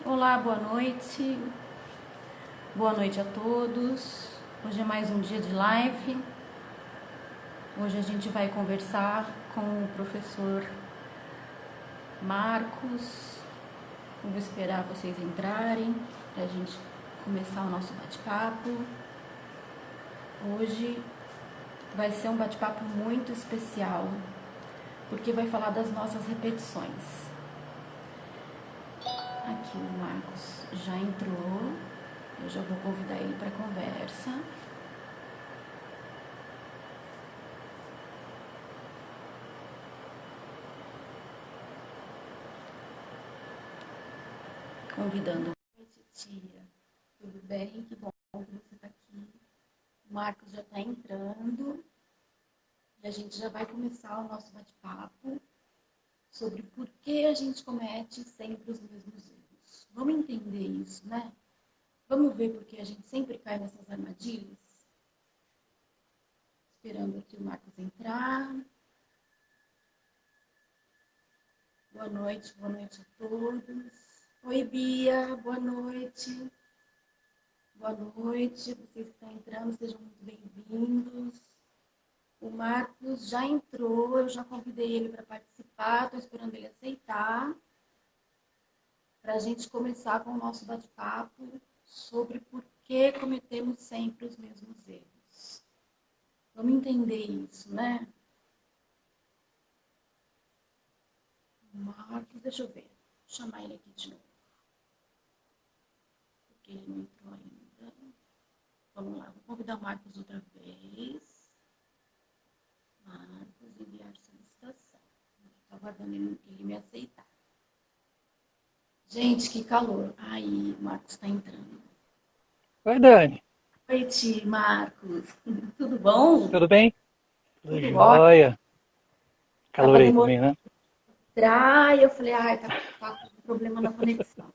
Olá, boa noite. Boa noite a todos. Hoje é mais um dia de live. Hoje a gente vai conversar com o professor Marcos. Vou esperar vocês entrarem para a gente começar o nosso bate-papo. Hoje vai ser um bate-papo muito especial, porque vai falar das nossas repetições. Aqui o Marcos já entrou, eu já vou convidar ele para conversa. Convidando. Oi, tia. Tudo bem? Que bom que você está aqui. O Marcos já está entrando e a gente já vai começar o nosso bate-papo sobre por que a gente comete sempre os mesmos erros. Vamos entender isso, né? Vamos ver por que a gente sempre cai nessas armadilhas? Esperando aqui o Marcos entrar. Boa noite a todos. Oi, Bia, boa noite. Boa noite, vocês que estão entrando, sejam muito bem-vindos. O Marcos já entrou, eu já convidei ele para participar, estou esperando ele aceitar, para a gente começar com o nosso bate-papo sobre por que cometemos sempre os mesmos erros. Vamos entender isso, né? Marcos, deixa eu ver, vou chamar ele aqui de novo, porque ele não entrou ainda. Vamos lá, vou convidar o Marcos outra vez. Marcos, enviar solicitação. Estou aguardando ele me aceitar. Gente, que calor. Aí, o Marcos está entrando. Oi, Dani. Oi, Marcos. Tudo bom? Tudo bem? Tudo Tudo ótimo. jóia. Calor Tava aí demorando também, né? a entrar e eu falei, ai, tá com problema na conexão.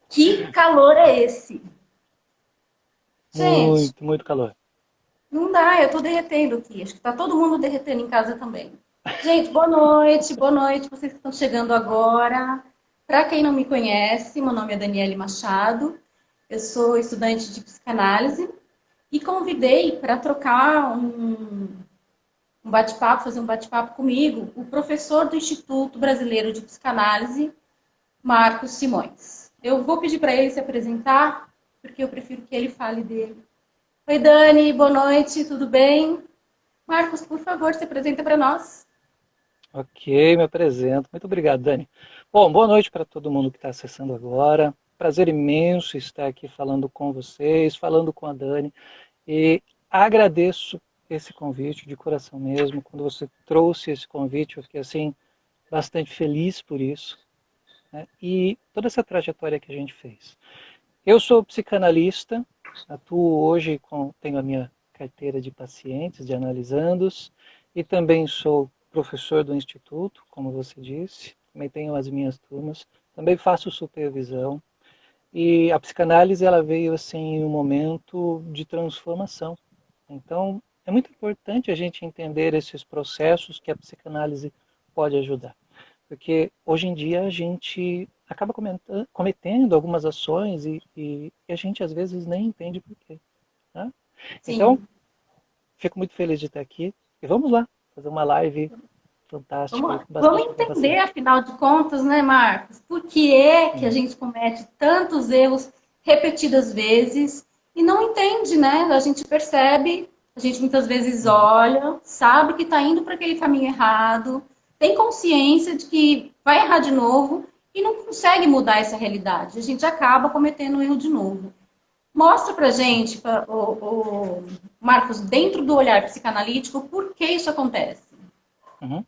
Que calor é esse? Gente, Muito, muito calor. não dá, eu tô derretendo aqui. Acho que tá todo mundo derretendo em casa também. Gente, boa noite, vocês que estão chegando agora. Para quem não me conhece, meu nome é Daniele Machado, eu sou estudante de psicanálise e convidei para trocar um bate-papo, fazer um bate-papo comigo, o professor do Instituto Brasileiro de Psicanálise, Marcos Simões. Eu vou pedir para ele se apresentar, porque eu prefiro que ele fale dele. Oi, Dani, boa noite, tudo bem? Marcos, por favor, se apresenta para nós. Ok, me apresento. Muito obrigado, Dani. Bom, boa noite para todo mundo que está acessando agora. Prazer imenso estar aqui falando com vocês, falando com a Dani. E agradeço esse convite de coração mesmo. Quando você trouxe esse convite, eu fiquei assim bastante feliz por isso, né? E toda essa trajetória que a gente fez. Eu sou psicanalista, atuo hoje tenho a minha carteira de pacientes, de analisandos, e também sou professor do instituto, como você disse, também tenho as minhas turmas, também faço supervisão, e a psicanálise ela veio assim em um momento de transformação. Então, é muito importante a gente entender esses processos que a psicanálise pode ajudar. Porque hoje em dia a gente acaba cometendo algumas ações e a gente às vezes nem entende por quê. Né? Então, Sim, fico muito feliz de estar aqui. E vamos lá, fazer uma live fantástica aí, com vamos bastante entender, informação. afinal de contas, né, Marcos, por que é que a Hum. gente comete tantos erros repetidas vezes e não entende, né? A gente percebe, a gente muitas vezes Uhum. olha, sabe que está indo para aquele caminho errado, tem consciência de que vai errar de novo e não consegue mudar essa realidade. A gente acaba cometendo um erro de novo. Mostra pra gente, o Marcos, dentro do olhar psicanalítico, por que isso acontece. Uhum.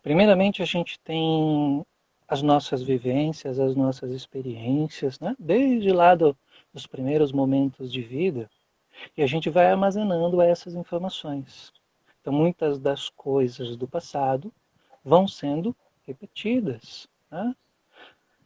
Primeiramente, a gente tem as nossas vivências, as nossas experiências, né? Desde lá dos primeiros momentos de vida, e a gente vai armazenando essas informações. Então, muitas das coisas do passado vão sendo repetidas. Né?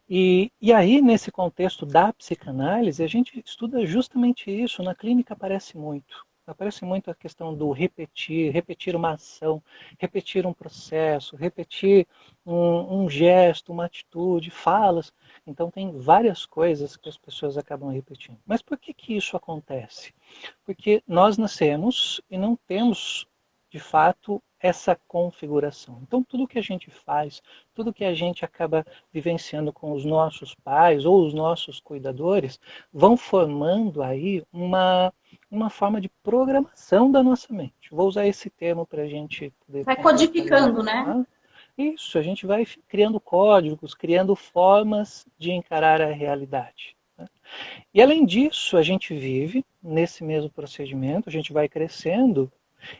E aí, nesse contexto da psicanálise, a gente estuda justamente isso. Na clínica aparece muito. Aparece muito a questão do repetir, repetir uma ação, repetir um processo, repetir um gesto, uma atitude, falas. Então tem várias coisas que as pessoas acabam repetindo. Mas por que que isso acontece? Porque nós nascemos e não temos, de fato, essa configuração. Então tudo que a gente faz, tudo que a gente acaba vivenciando com os nossos pais ou os nossos cuidadores, vão formando aí uma forma de programação da nossa mente. Vou usar esse termo para a gente poder Vai completar melhor. codificando, né? Tá? Isso, a gente vai criando códigos, criando formas de encarar a realidade. Né? E além disso, a gente vive nesse mesmo procedimento, a gente vai crescendo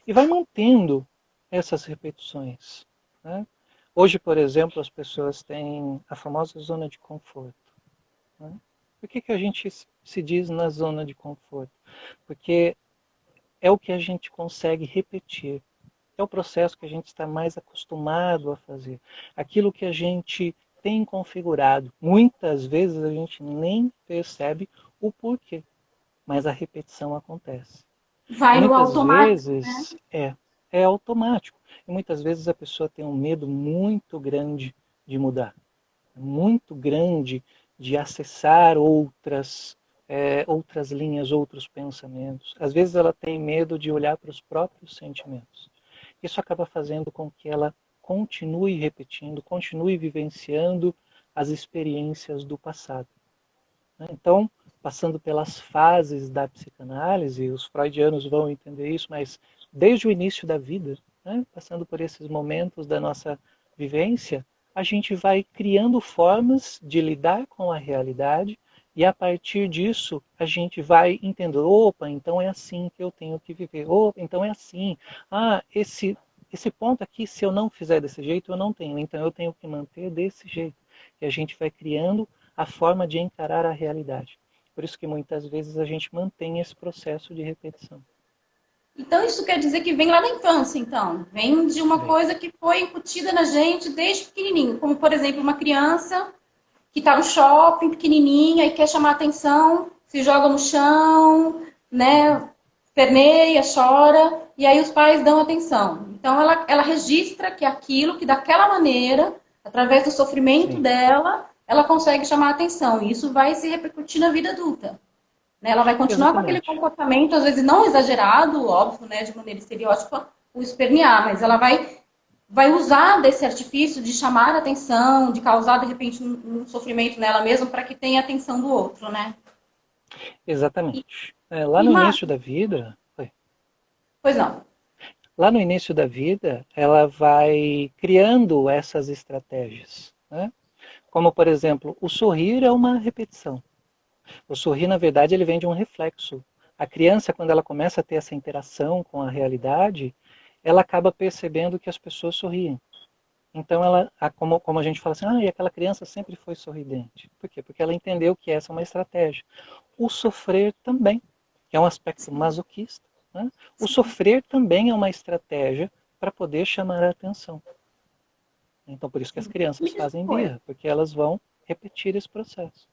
e vai mantendo essas repetições. Né? Hoje, por exemplo, as pessoas têm a famosa zona de conforto. Né? Por que que a gente se diz na zona de conforto? Porque é o que a gente consegue repetir. É o processo que a gente está mais acostumado a fazer. Aquilo que a gente tem configurado. Muitas vezes a gente nem percebe o porquê, mas a repetição acontece. E Vai no muitas automático, né? vezes é automático. E muitas vezes a pessoa tem um medo muito grande de mudar, muito grande de acessar outras linhas, outros pensamentos. Às vezes ela tem medo de olhar para os próprios sentimentos. Isso acaba fazendo com que ela continue repetindo, continue vivenciando as experiências do passado. Então, passando pelas fases da psicanálise, os freudianos vão entender isso, mas desde o início da vida, né, passando por esses momentos da nossa vivência, a gente vai criando formas de lidar com a realidade e a partir disso a gente vai entendendo, opa, então é assim que eu tenho que viver, opa, então é assim, esse ponto aqui, se eu não fizer desse jeito, eu não tenho, então eu tenho que manter desse jeito. E a gente vai criando a forma de encarar a realidade. Por isso que muitas vezes a gente mantém esse processo de repetição. Então, isso quer dizer que vem lá da infância, então. Vem de uma Bem, coisa que foi incutida na gente desde pequenininho. Como, por exemplo, uma criança que está no shopping, pequenininha, e quer chamar atenção, se joga no chão, né? Perneia, chora, e aí os pais dão atenção. Então, ela registra que aquilo, que daquela maneira, através do sofrimento sim, dela, ela consegue chamar atenção. E isso vai se repercutir na vida adulta. Né? Ela vai continuar com aquele exatamente. comportamento, às vezes não exagerado, óbvio, né, de maneira estereótipa, o espernear, mas ela vai usar desse artifício de chamar a atenção, de causar, de repente, um sofrimento nela mesma para que tenha a atenção do outro, né? E, Exatamente. Lá e no início Márcio, da vida, pois não. lá no início da vida, ela vai criando essas estratégias. Né? Como, por exemplo, o sorrir é uma repetição. O sorrir, na verdade, ele vem de um reflexo. A criança, quando ela começa a ter essa interação com a realidade, ela acaba percebendo que as pessoas sorriem. Então, como a gente fala assim, e aquela criança sempre foi sorridente. Por quê? Porque ela entendeu que essa é uma estratégia. O sofrer também é um aspecto masoquista. Né? O sofrer também é uma estratégia para poder chamar a atenção. Então, por isso que as crianças Mesma fazem coisa. birra, porque elas vão repetir esse processo.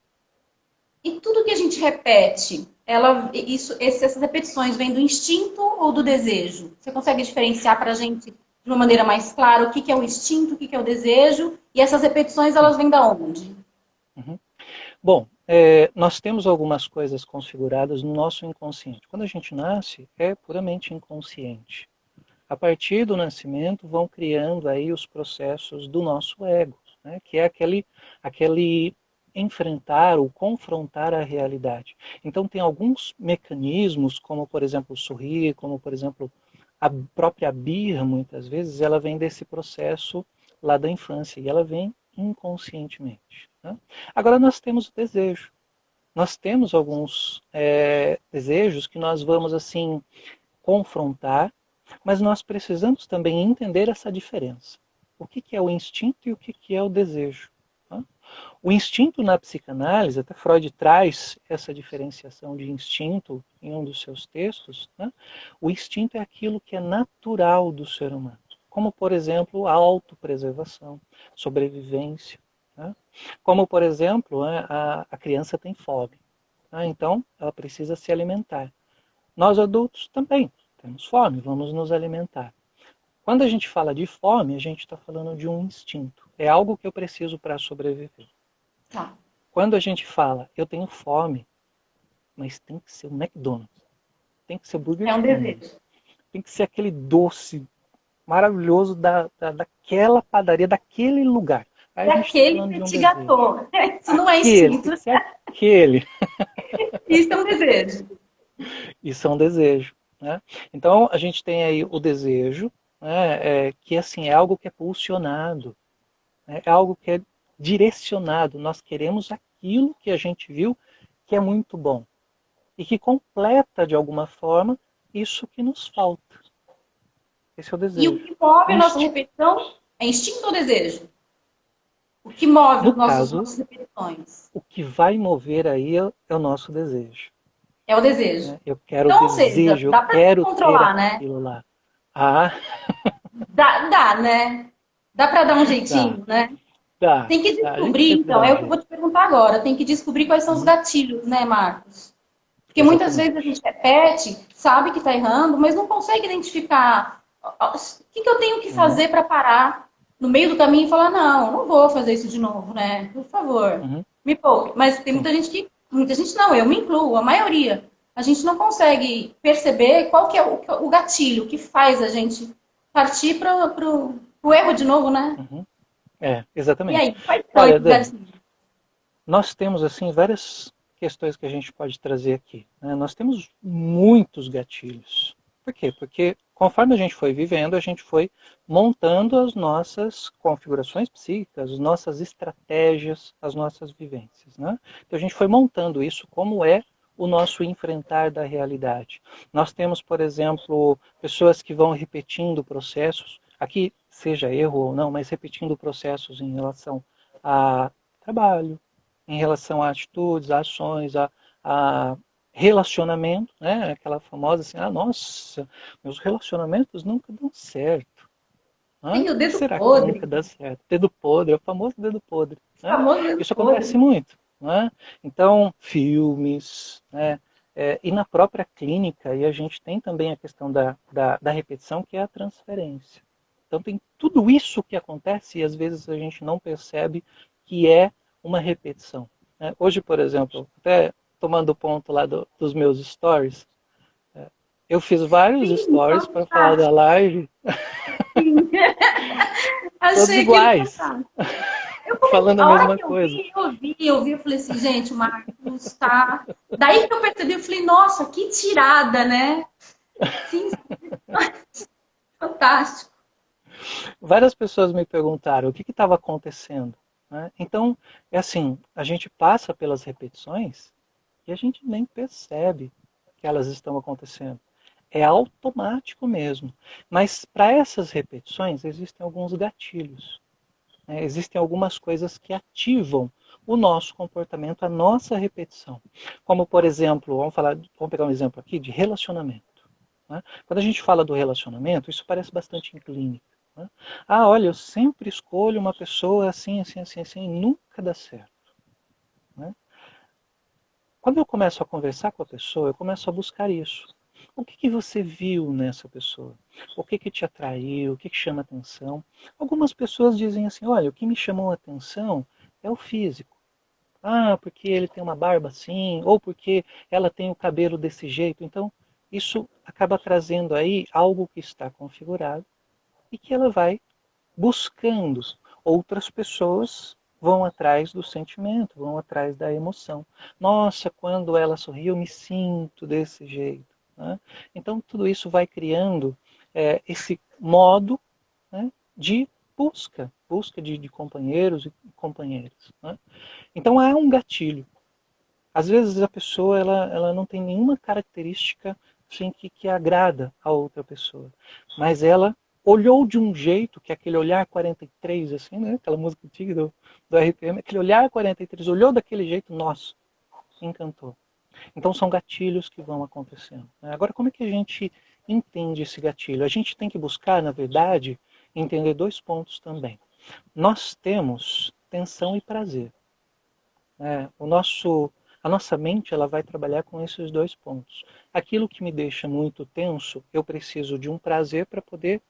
E tudo que a gente repete, essas repetições vêm do instinto ou do desejo? Você consegue diferenciar para a gente de uma maneira mais clara o que que é o instinto, o que que é o desejo? E essas repetições, Sim. elas vêm da onde? Uhum. Bom, nós temos algumas coisas configuradas no nosso inconsciente. Quando a gente nasce, é puramente inconsciente. A partir do nascimento, vão criando aí os processos do nosso ego, né? Que é aquele enfrentar ou confrontar a realidade. Então, tem alguns mecanismos, como, por exemplo, o sorrir, como, por exemplo, a própria birra, muitas vezes, ela vem desse processo lá da infância e ela vem inconscientemente. Né? Agora, nós temos o desejo. Nós temos alguns desejos que nós vamos, assim, confrontar, mas nós precisamos também entender essa diferença. O que é o instinto e o que é o desejo. Tá? O instinto na psicanálise, até Freud traz essa diferenciação de instinto em um dos seus textos. Né? O instinto é aquilo que é natural do ser humano, como, por exemplo, a autopreservação, sobrevivência. Né? Como, por exemplo, a criança tem fome. Então, ela precisa se alimentar. Nós adultos também temos fome, vamos nos alimentar. Quando a gente fala de fome, a gente está falando de um instinto. É algo que eu preciso para sobreviver. Tá. Quando a gente fala, eu tenho fome, mas tem que ser o McDonald's, tem que ser o Burger É um King, desejo. tem que ser aquele doce maravilhoso daquela padaria, daquele lugar. Aí a gente está Daquele falando de um petit desejo. gâteau. Isso não é Aquele, tem instinto. que ser aquele. Isso é um desejo. Isso é um desejo. Né? Então a gente tem aí o desejo, né, que assim, é algo que é pulsionado, né, é algo que é direcionado. Nós queremos aquilo que a gente viu que é muito bom e que completa de alguma forma isso que nos falta. Esse é o E o desejo. que move O a nossa instinto, repetição é instinto ou desejo? O que move no as caso, nossas repetições o que vai mover aí é o nosso desejo. é o desejo. Né? Eu quero Então, ou seja, desejo, eu dá para quero ter controlar, né? aquilo lá. Ah, Dá, né? Dá para dar um dá, jeitinho, né? dá, Tem que dá. A gente descobrir, sempre dá então, é um o que eu vou jeito. te perguntar agora. Tem que descobrir quais são os Uhum. gatilhos, né, Marcos? Porque muitas vezes a Exatamente. gente repete, sabe que está errando, mas não consegue identificar o que eu tenho que Uhum. fazer para parar no meio do caminho e falar, não, não vou fazer isso de novo, né? Por favor, Uhum. me poupe. Mas tem Sim. muita gente não, eu me incluo, a maioria, a gente não consegue perceber qual que é o gatilho que faz a gente partir para o erro de novo, né? Uhum. É, E exatamente. aí, quais são Olha, esses Dani, gatilhos? nós temos assim várias questões que a gente pode trazer aqui. Né? Nós temos muitos gatilhos. Por quê? Porque conforme a gente foi vivendo, a gente foi montando as nossas configurações psíquicas, as nossas estratégias, as nossas vivências. Né? Então a gente foi montando isso como é o nosso enfrentar da realidade. Nós temos, por exemplo, pessoas que vão repetindo processos, aqui seja erro ou não, mas repetindo processos em relação a trabalho, em relação a atitudes, a ações, a relacionamento, né? Aquela famosa assim, nossa, meus relacionamentos nunca dão certo. Tem o Por que dedo será que nunca podre, dá certo? Dedo podre, é o famoso dedo podre. o Né? famoso dedo Isso acontece podre. muito. Né? Então, filmes, né? E na própria clínica, e a gente tem também a questão da repetição, que é a transferência. Então tem tudo isso que acontece e às vezes a gente não percebe que é uma repetição. Né? Hoje, por exemplo, até tomando o ponto lá dos meus stories, eu fiz vários Sim, stories para falar da fantástico. live, Sim. todos Achei aquilo iguais, fantástico. Eu comecei, falando a a hora mesma que coisa. eu falei assim, gente, o Marcos tá. Daí que eu percebi, eu falei, nossa, que tirada, né? Sim, fantástico. Várias pessoas me perguntaram o que estava acontecendo. Né? Então, é assim, a gente passa pelas repetições e a gente nem percebe que elas estão acontecendo. É automático mesmo. Mas para essas repetições existem alguns gatilhos. Né? Existem algumas coisas que ativam o nosso comportamento, a nossa repetição. Como, por exemplo, vamos pegar um exemplo aqui de relacionamento. Né? Quando a gente fala do relacionamento, isso parece bastante em clínica. Né? Olha, eu sempre escolho uma pessoa assim, assim, assim, assim, e nunca dá certo. Né? Quando eu começo a conversar com a pessoa, eu começo a buscar isso. O que você viu nessa pessoa? O que te atraiu? O que chama atenção? Algumas pessoas dizem assim, olha, o que me chamou a atenção é o físico. Porque ele tem uma barba assim, ou porque ela tem o cabelo desse jeito. Então, isso acaba trazendo aí algo que está configurado e que ela vai buscando. Outras pessoas vão atrás do sentimento, vão atrás da emoção. Nossa, quando ela sorri, eu me sinto desse jeito. Né? Então, tudo isso vai criando esse modo, né, de busca de companheiros e companheiras. Né? Então, há um gatilho. Às vezes a pessoa ela não tem nenhuma característica assim, que agrada a outra pessoa. Mas ela olhou de um jeito, que é aquele olhar 43, assim, né? Aquela música antiga do RPM, aquele olhar 43, olhou daquele jeito, nossa, encantou. Então são gatilhos que vão acontecendo. Né? Agora, como é que a gente entende esse gatilho? A gente tem que buscar, na verdade, entender dois pontos também. Nós temos tensão e prazer. O nosso A nossa mente ela vai trabalhar com esses dois pontos. Aquilo que me deixa muito tenso, eu preciso de um prazer para poder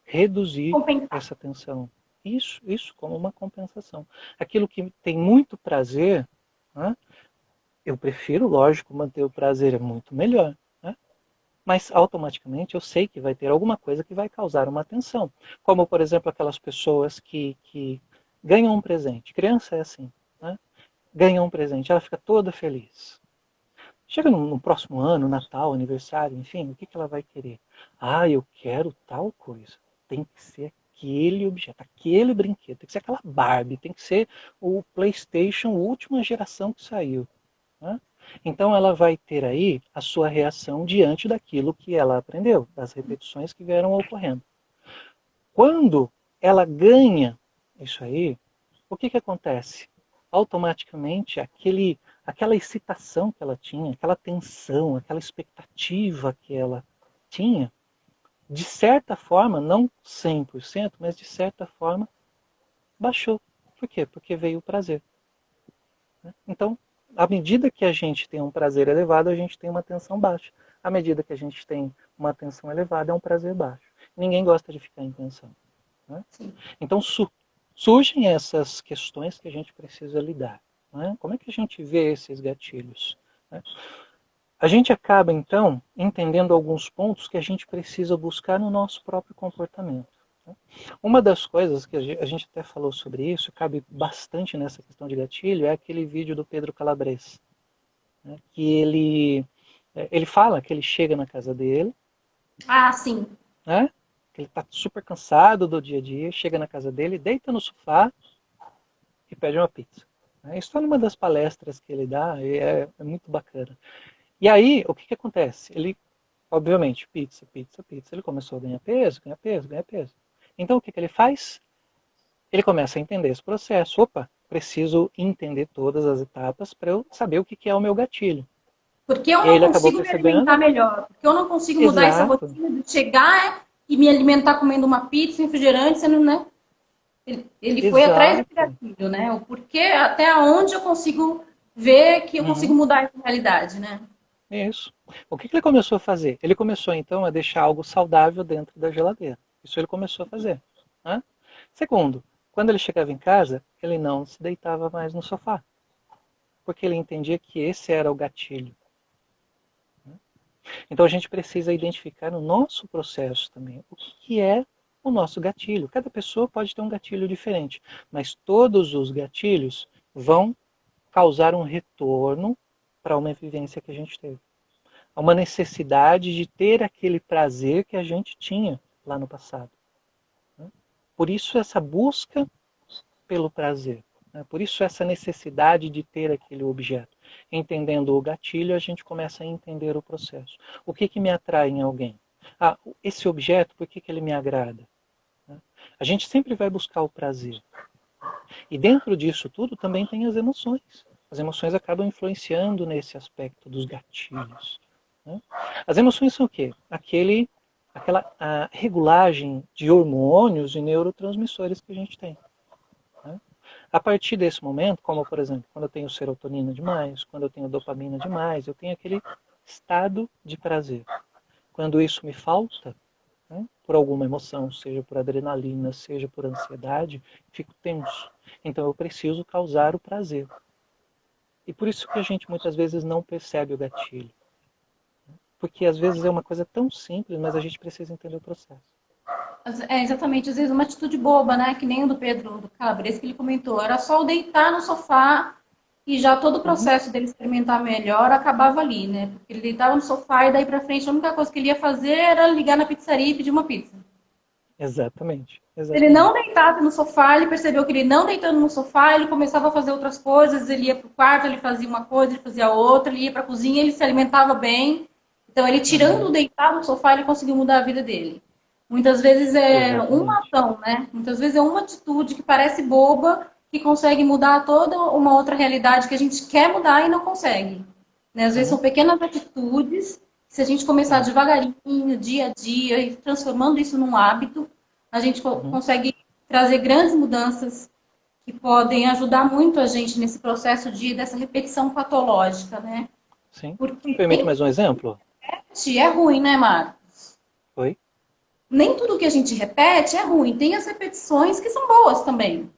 reduzir Compensar. essa tensão. Isso como uma compensação. Aquilo que tem muito prazer, né, eu prefiro, lógico, manter o prazer, é muito melhor. Né? Mas automaticamente eu sei que vai ter alguma coisa que vai causar uma tensão. Como, por exemplo, aquelas pessoas que ganham um presente. Criança é assim. Né? Ganha um presente, ela fica toda feliz. Chega no próximo ano, Natal, aniversário, enfim, o que ela vai querer? Ah, eu quero tal coisa. Tem que ser aquele objeto, aquele brinquedo, tem que ser aquela Barbie, tem que ser o PlayStation última geração que saiu. Né? Então ela vai ter aí a sua reação diante daquilo que ela aprendeu, das repetições que vieram ocorrendo. Quando ela ganha isso aí, o que acontece? Automaticamente aquela excitação que ela tinha, aquela tensão, aquela expectativa que ela tinha, de certa forma, não 100%, mas de certa forma, baixou. Por quê? Porque veio o prazer. Então, à medida que a gente tem um prazer elevado, a gente tem uma tensão baixa. À medida que a gente tem uma tensão elevada, é um prazer baixo. Ninguém gosta de ficar em tensão. Né? Então, surgem essas questões que a gente precisa lidar. Né? Como é que a gente vê esses gatilhos? Né? A gente acaba, então, entendendo alguns pontos que a gente precisa buscar no nosso próprio comportamento. Uma das coisas que a gente até falou sobre isso, cabe bastante nessa questão de gatilho, é aquele vídeo do Pedro Calabres, né, que ele fala que ele chega na casa dele, Ah, sim. né, que ele está super cansado do dia a dia, chega na casa dele, deita no sofá e pede uma pizza. Isso está numa das palestras que ele dá, e é muito bacana. E aí, o que acontece? Ele, obviamente, pizza, pizza, pizza, ele começou a ganhar peso, ganhar peso, ganhar peso. Então, o que ele faz? Ele começa a entender esse processo. Opa, preciso entender todas as etapas para eu saber o que é o meu gatilho. Porque eu E aí não ele acabou consigo me alimentar percebendo, melhor. Porque eu não consigo mudar essa exato, rotina de chegar e me alimentar comendo uma pizza, refrigerante, sendo, né? Ele foi atrás desse exato. gatilho, né? O porquê, até onde eu consigo ver que eu consigo Uhum, mudar essa realidade, né? isso. O que ele começou a fazer? Ele começou então a deixar algo saudável dentro da geladeira. Isso ele começou a fazer. Né? Segundo, quando ele chegava em casa, ele não se deitava mais no sofá. Porque ele entendia que esse era o gatilho. Então a gente precisa identificar no nosso processo também o que é o nosso gatilho. Cada pessoa pode ter um gatilho diferente, mas todos os gatilhos vão causar um retorno para uma vivência que a gente teve. Há uma necessidade de ter aquele prazer que a gente tinha lá no passado. Por isso essa busca pelo prazer. Por isso essa necessidade de ter aquele objeto. Entendendo o gatilho, a gente começa a entender o processo. O que me atrai em alguém? Ah, esse objeto, por que ele me agrada? A gente sempre vai buscar o prazer. E dentro disso tudo também tem as emoções. As emoções acabam influenciando nesse aspecto dos gatilhos. As emoções são o quê? Aquela a regulagem de hormônios e neurotransmissores que a gente tem. A partir desse momento, como por exemplo, quando eu tenho serotonina demais, quando eu tenho dopamina demais, eu tenho aquele estado de prazer. Quando isso me falta, por alguma emoção, seja por adrenalina, seja por ansiedade, fico tenso. Então eu preciso causar o prazer. E por isso que a gente muitas vezes não percebe o gatilho. Porque às vezes é uma coisa tão simples, mas a gente precisa entender o processo. É exatamente, às vezes uma atitude boba, né? Que nem o do Pedro do Calabres que ele comentou. Era só o deitar no sofá e já todo o Uhum. processo dele experimentar melhor acabava ali, né? Porque ele deitava no sofá e daí pra frente a única coisa que ele ia fazer era ligar na pizzaria e pedir uma pizza. Exatamente, Se ele não exatamente. deitasse no sofá, ele percebeu que ele não deitando no sofá, ele começava a fazer outras coisas, ele ia pro quarto, ele fazia uma coisa, ele fazia outra, ele ia pra cozinha, ele se alimentava bem. Então, ele tirando o Uhum. deitar no sofá, ele conseguiu mudar a vida dele. Muitas vezes é uma Exatamente. ação, né? Muitas vezes é uma atitude que parece boba, que consegue mudar toda uma outra realidade que a gente quer mudar e não consegue. Né? Às vezes são Uhum. pequenas atitudes, se a gente começar Sim. devagarinho, dia a dia, e transformando isso num hábito, a gente Uhum. consegue trazer grandes mudanças que podem ajudar muito a gente nesse processo dessa repetição patológica, né? Sim. Porque Permite mais um exemplo? é ruim, né, Marcos? Oi? Nem tudo que a gente repete é ruim. Tem as repetições que são boas também,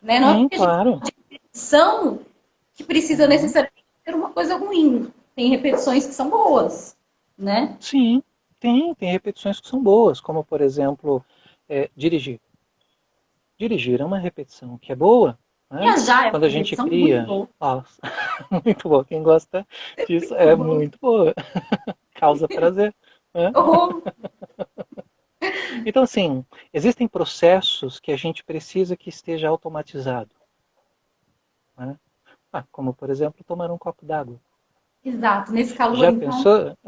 né? Não é Sim, porque a gente claro. são que precisa Uhum. necessariamente ser uma coisa ruim. Tem repetições que são boas, né? Sim, tem repetições que são boas, como por exemplo, dirigir. Dirigir é uma repetição que é boa, né? Viajar é Quando a uma gente repetição muito cria, boa. ó, muito boa. Quem gosta disso Muito é boa. muito boa, causa prazer, né? Oh, Então, assim, existem processos que a gente precisa que esteja automatizado, né? Como por exemplo, tomar um copo d'água. exato. Nesse calor, Já então. pensou?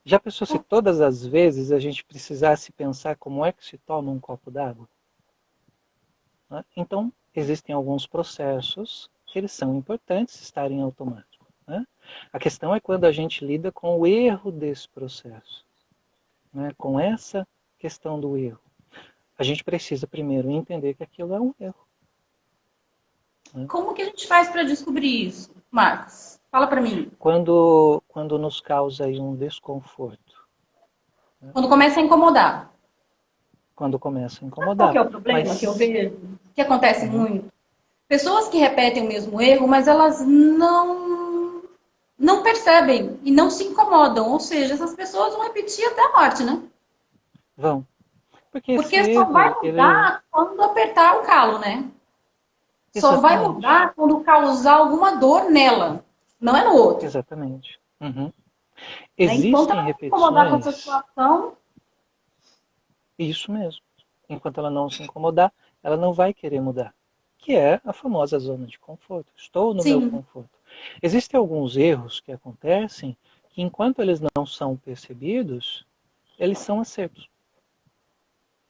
Já pensou se todas as vezes a gente precisasse pensar como é que se toma um copo d'água? Né? Então, existem alguns processos que eles são importantes estarem automáticos. Né? A questão é quando a gente lida com o erro desse processo, né? Com essa questão do erro. A gente precisa primeiro entender que aquilo é um erro. Né? Como que a gente faz para descobrir isso, Marcos? Fala para mim. Quando nos causa aí um desconforto, né? Quando começa a incomodar. Quando começa a Sabe qual que incomodar. é o problema que eu Mas, vejo? Que acontece uhum, muito? Pessoas que repetem o mesmo erro, mas elas não percebem e não se incomodam. Ou seja, essas pessoas vão repetir até a morte, né? vão. Porque esse Porque só vai erro, ele... mudar quando apertar o calo, né? Só vai Exatamente. mudar quando causar alguma dor nela, não é no outro. Exatamente. Uhum. Né? Enquanto Existem ela se incomodar com essa repetições, situação, isso mesmo. Enquanto ela não se incomodar, ela não vai querer mudar. Que é a famosa zona de conforto. Estou no meu sim, conforto. Existem alguns erros que acontecem que, enquanto eles não são percebidos, eles são acertos.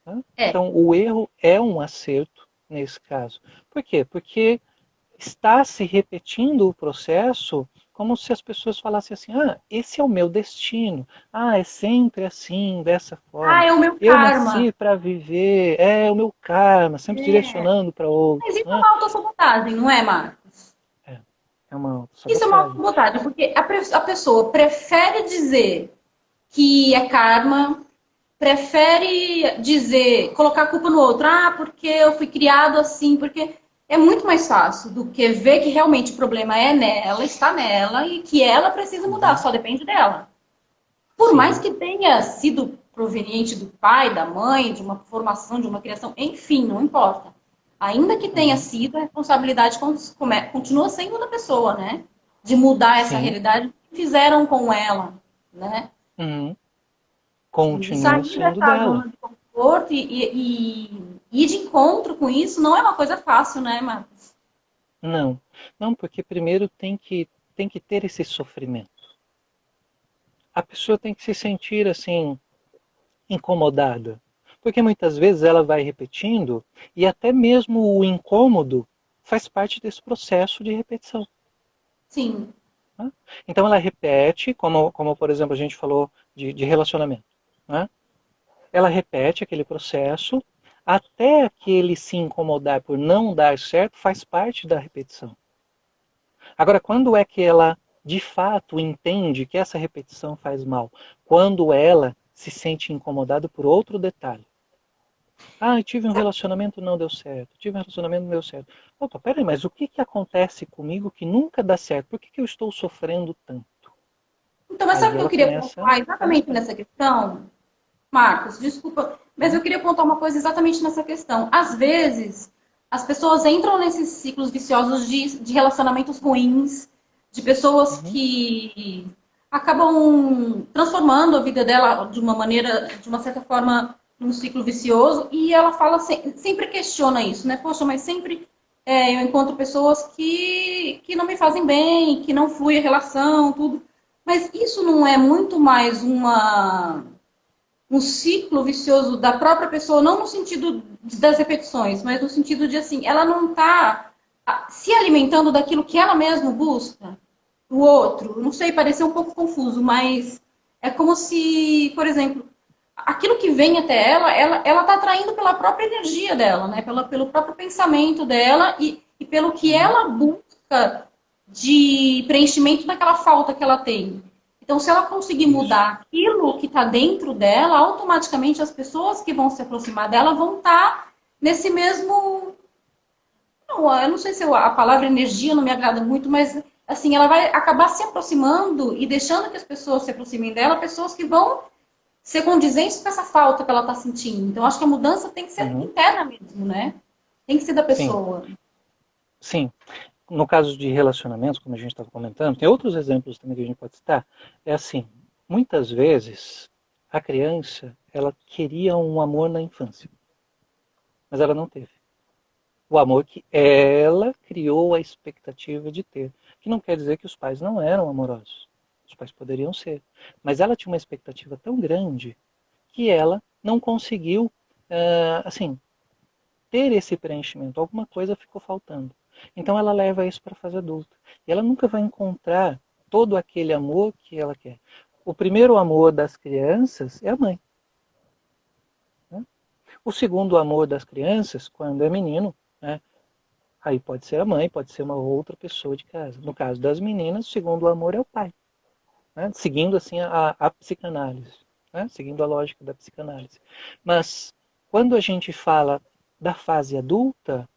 Tá? é. Então, o erro é um acerto nesse caso. Por quê? Porque está se repetindo o processo como se as pessoas falassem assim: esse é o meu destino, é sempre assim, dessa Ah, forma. é o meu Eu karma. nasci para viver, é o meu karma, sempre É. direcionando para Mas outros. isso é Né? uma autossabotagem, não é, Marcos? É, é uma Isso é uma autossabotagem. autossabotagem, porque a pessoa prefere dizer que é karma, prefere dizer, colocar a culpa no outro, porque eu fui criado assim, porque é muito mais fácil do que ver que realmente o problema é nela, está nela e que ela precisa mudar, Uhum. só depende dela. Por mais Sim. que tenha sido proveniente do pai, da mãe, de uma formação, de uma criação, enfim, não importa. Ainda que tenha Uhum. sido, a responsabilidade continua sendo da pessoa, né? De mudar essa Sim. realidade que fizeram com ela, né? Uhum. De Continua sair sendo dessa dela. zona de conforto e ir de encontro com isso não é uma coisa fácil, né, Marcos? Não. Não, porque primeiro tem que ter esse sofrimento. A pessoa tem que se sentir assim incomodada. Porque muitas vezes ela vai repetindo e até mesmo o incômodo faz parte desse processo de repetição. Sim, Né? Então ela repete, como por exemplo a gente falou de relacionamento. Né? Ela repete aquele processo até aquele se incomodar por não dar certo, faz parte da repetição. Agora, quando é que ela de fato entende que essa repetição faz mal? Quando ela se sente incomodada por outro detalhe. Eu tive um relacionamento, não deu certo. Tive um relacionamento, não deu certo. Opa, peraí, mas o que acontece comigo que nunca dá certo? Por que eu estou sofrendo tanto? então, mas sabe Aí o que eu ela queria começa pontuar a exatamente buscar. nessa questão? Marcos, desculpa, mas Uhum, eu queria pontuar uma coisa exatamente nessa questão. Às vezes, as pessoas entram nesses ciclos viciosos de relacionamentos ruins, de pessoas uhum, que acabam transformando a vida dela de uma maneira, de uma certa forma, num ciclo vicioso, e ela fala, sempre questiona isso, né? Poxa, mas sempre eu encontro pessoas que não me fazem bem, que não flui a relação, tudo. Mas isso não é muito mais um ciclo vicioso da própria pessoa, não no sentido das repetições, mas no sentido de assim, ela não está se alimentando daquilo que ela mesma busca, do outro. Não sei, pareceu um pouco confuso, mas é como se, por exemplo, aquilo que vem até ela está atraindo pela própria energia dela, né? Pelo próprio pensamento dela e pelo que ela busca de preenchimento daquela falta que ela tem. Então, se ela conseguir Isso. mudar aquilo que está dentro dela, automaticamente as pessoas que vão se aproximar dela vão estar nesse mesmo. Não, eu não sei se a palavra energia não me agrada muito, mas assim, ela vai acabar se aproximando e deixando que as pessoas se aproximem dela, pessoas que vão ser condizentes com essa falta que ela está sentindo. Então, acho que a mudança tem que ser Uhum. interna mesmo, né? Tem que ser da Sim, pessoa. sim. No caso de relacionamentos, como a gente estava comentando, tem outros exemplos também que a gente pode citar. É assim, muitas vezes a criança, ela queria um amor na infância, mas ela não teve. O amor que ela criou a expectativa de ter. Que não quer dizer que os pais não eram amorosos. Os pais poderiam ser. Mas ela tinha uma expectativa tão grande que ela não conseguiu, assim, ter esse preenchimento. Alguma coisa ficou faltando. Então ela leva isso para a fase adulta. E ela nunca vai encontrar todo aquele amor que ela quer. O primeiro amor das crianças é a mãe. Né? O segundo amor das crianças, quando é menino, né? Aí pode ser a mãe, pode ser uma outra pessoa de casa. No caso das meninas, o segundo amor é o pai. Né? Seguindo assim a psicanálise. Né? Seguindo a lógica da psicanálise. Mas quando a gente fala da fase adulta,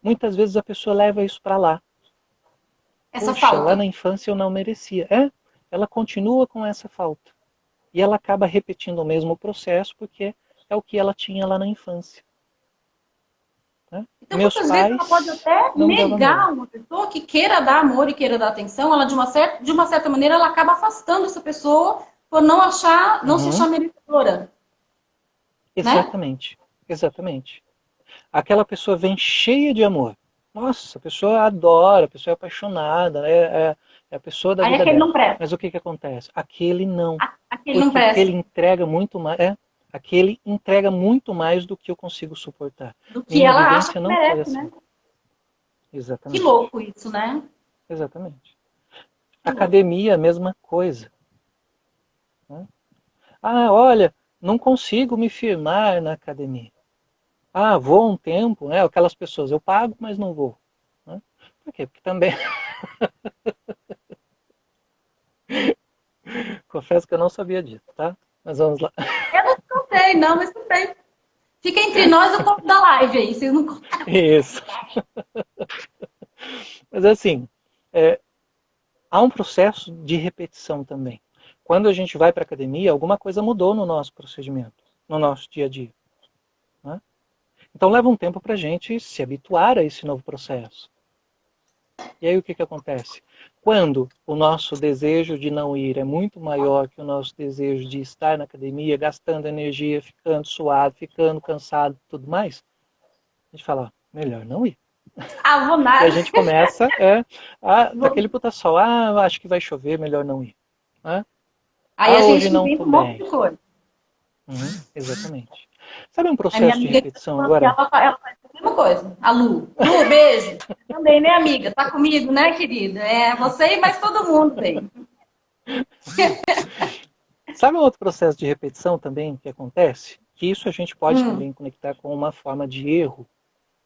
muitas vezes a pessoa leva isso para lá. Essa Puxa, lá falta. na infância eu não merecia. Ela continua com essa falta. E ela acaba repetindo o mesmo processo porque é o que ela tinha lá na infância. Né? Então, Meus muitas vezes, ela pode pais até não me davam amor. negar uma pessoa que queira dar amor e queira dar atenção. Ela, de uma certa maneira, ela acaba afastando essa pessoa por não se achar Uhum. merecedora, né? Exatamente. Exatamente. Aquela pessoa vem cheia de amor. Nossa, a pessoa adora, a pessoa é apaixonada, é a pessoa da Aí vida aquele dela. não presta. Mas o que acontece? Aquele não. Aquele não Porque aquele presta. entrega muito mais. Aquele entrega muito mais do que eu consigo suportar. Do que Minha ela acha vivência que não foi merece, né? assim. Que Exatamente. louco isso, né? Exatamente. Que louco. Academia, a mesma coisa. Né? Ah, olha, não consigo me firmar na academia. Ah, vou um tempo, né? Aquelas pessoas, eu pago, mas não vou. Né? Por quê? Porque também, confesso que eu não sabia disso, tá? Mas vamos lá. Eu não sei, não, mas tudo bem. Fica entre nós o conto da live aí. Vocês não contaram. Isso. Mas assim, é, há um processo de repetição também. Quando a gente vai para a academia, alguma coisa mudou no nosso procedimento, no nosso dia a dia. Né? Então leva um tempo para a gente se habituar a esse novo processo. E aí o que acontece? Quando o nosso desejo de não ir é muito maior que o nosso desejo de estar na academia, gastando energia, ficando suado, ficando cansado e tudo mais, a gente fala, melhor não ir. Ah, vou E a nada. gente começa, tá aquele puta sol, acho que vai chover, melhor não ir. Né? Aí a Hoje gente não inventa tô um monte bem. de coisa. Exatamente. Sabe um A minha processo de amiga que tá repetição falando que agora? ela faz a mesma coisa. A Lu. Lu, beijo. Também, né, amiga? Tá comigo, né, querida? É você e mais todo mundo bem. Sabe um outro processo de repetição também que acontece? Que isso a gente pode Hum. também conectar com uma forma de erro,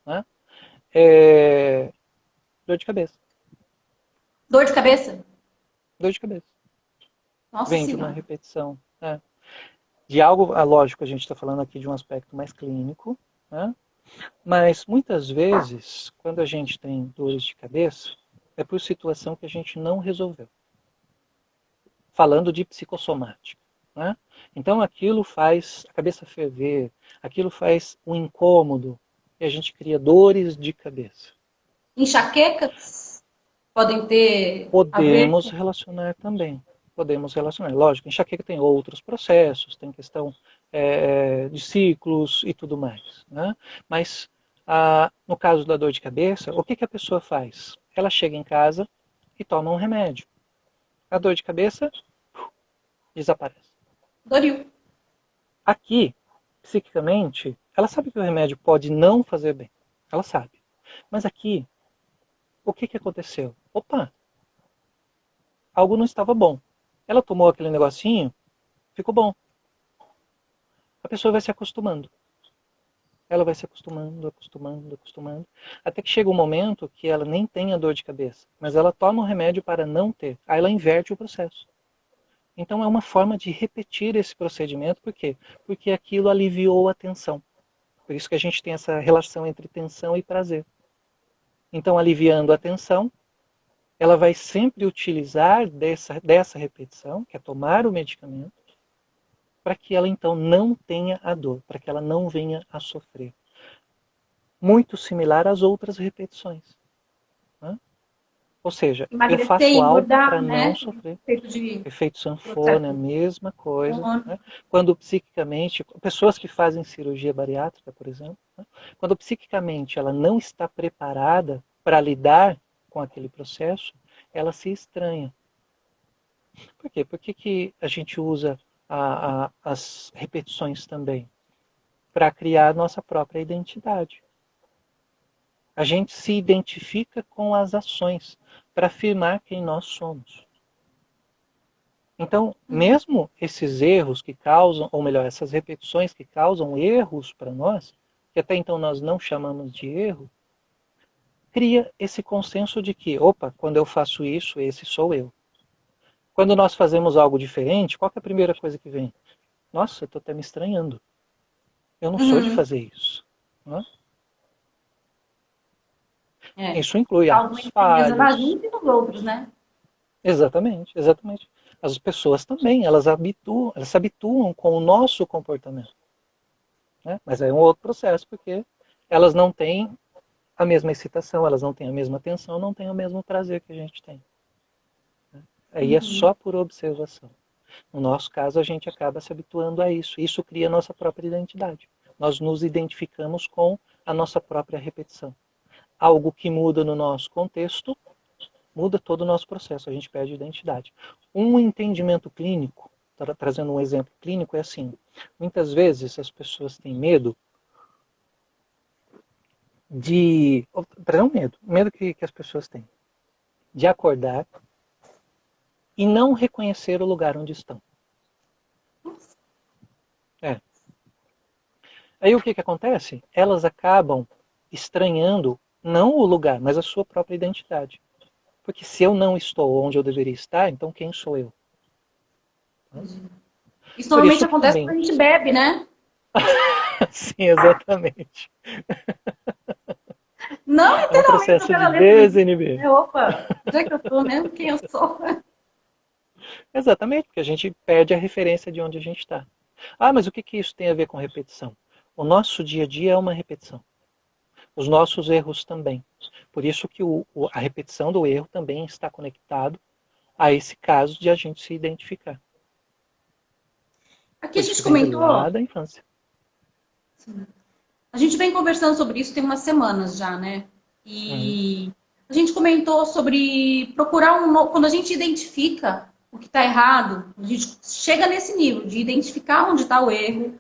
né? É... Dor de cabeça. Dor de cabeça? Dor de cabeça. Nossa Vem de uma Senhora. repetição. Né? De algo, lógico, a gente está falando aqui de um aspecto mais clínico, né? Mas muitas vezes, quando a gente tem dores de cabeça, é por situação que a gente não resolveu. Falando de psicossomática. Né? Então aquilo faz a cabeça ferver, aquilo faz um incômodo e a gente cria dores de cabeça. Enxaquecas podem ter a ver Podemos com. relacionar também. Podemos relacionar. Lógico, enxaqueca tem outros processos, tem questão de ciclos e tudo mais. Né? Mas no caso da dor de cabeça, o que a pessoa faz? Ela chega em casa e toma um remédio. A dor de cabeça desaparece. Doril. Aqui, psiquicamente, ela sabe que o remédio pode não fazer bem. Ela sabe. Mas aqui, o que aconteceu? Opa, algo não estava bom. Ela tomou aquele negocinho, ficou bom. a pessoa vai se acostumando. Ela vai se acostumando, acostumando, acostumando, até que chega um momento que ela nem tem a dor de cabeça, mas ela toma um remédio para não ter. Aí ela inverte o processo. Então é uma forma de repetir esse procedimento, por quê? Porque aquilo aliviou a tensão. Por isso que a gente tem essa relação entre tensão e prazer. Então, aliviando a tensão, ela vai sempre utilizar dessa repetição, que é tomar o medicamento, para que ela então não tenha a dor, para que ela não venha a sofrer. Muito similar às outras repetições. Né? Ou seja, eu Emagrecer e faço algo para engordar, não né? sofrer. Efeito de Efeito sanfona, a processo mesma coisa. hormônio. Né? Quando psiquicamente, pessoas que fazem cirurgia bariátrica, por exemplo, né? Quando psiquicamente ela não está preparada para lidar com aquele processo, ela se estranha. Por quê? Por que a gente usa as repetições também? Para criar nossa própria identidade. A gente se identifica com as ações para afirmar quem nós somos. Então, mesmo esses erros que causam, ou melhor, essas repetições que causam erros para nós, que até então nós não chamamos de erro, cria esse consenso de que, opa, quando eu faço isso, esse sou eu. Quando nós fazemos algo diferente, qual é a primeira coisa que vem? Nossa, eu estou até me estranhando. Eu não sou de Uhum. fazer isso. Né? É. Isso inclui Causa uma atos estranheza na falhos. gente e nos outros, né? Exatamente, exatamente. As pessoas também, elas se habituam com o nosso comportamento. Né? Mas é um outro processo, porque elas não têm a mesma excitação, elas não têm a mesma atenção, não têm o mesmo prazer que a gente tem. Aí é Uhum. só por observação. No nosso caso, a gente acaba se habituando a isso. Isso cria a nossa própria identidade. Nós nos identificamos com a nossa própria repetição. Algo que muda no nosso contexto, muda todo o nosso processo, a gente perde identidade. Um entendimento clínico, trazendo um exemplo clínico, é assim: muitas vezes as pessoas têm medo de. Perdão, medo que as pessoas têm de acordar e não reconhecer o lugar onde estão. É. Aí o que acontece? Elas acabam estranhando não o lugar, mas a sua própria identidade. Porque se eu não estou onde eu deveria estar, então quem sou eu? Isso Por normalmente isso que acontece também. quando a gente bebe, né? Sim, exatamente. Não É um literalmente no processo de cara ler por isso. desinibir. É, opa, onde é que eu tô mesmo? Quem eu sou? Exatamente, porque a gente perde a referência de onde a gente está. Ah, mas o que isso tem a ver com repetição? O nosso dia a dia é uma repetição. Os nossos erros também. Por isso que a repetição do erro também está conectado a esse caso de a gente se identificar. Aqui a Por isso gente que vem de comentou, lá da infância. a gente vem conversando sobre isso tem umas semanas já, né? Uhum. E a gente comentou sobre procurar quando a gente identifica o que está errado, a gente chega nesse nível de identificar onde está o erro,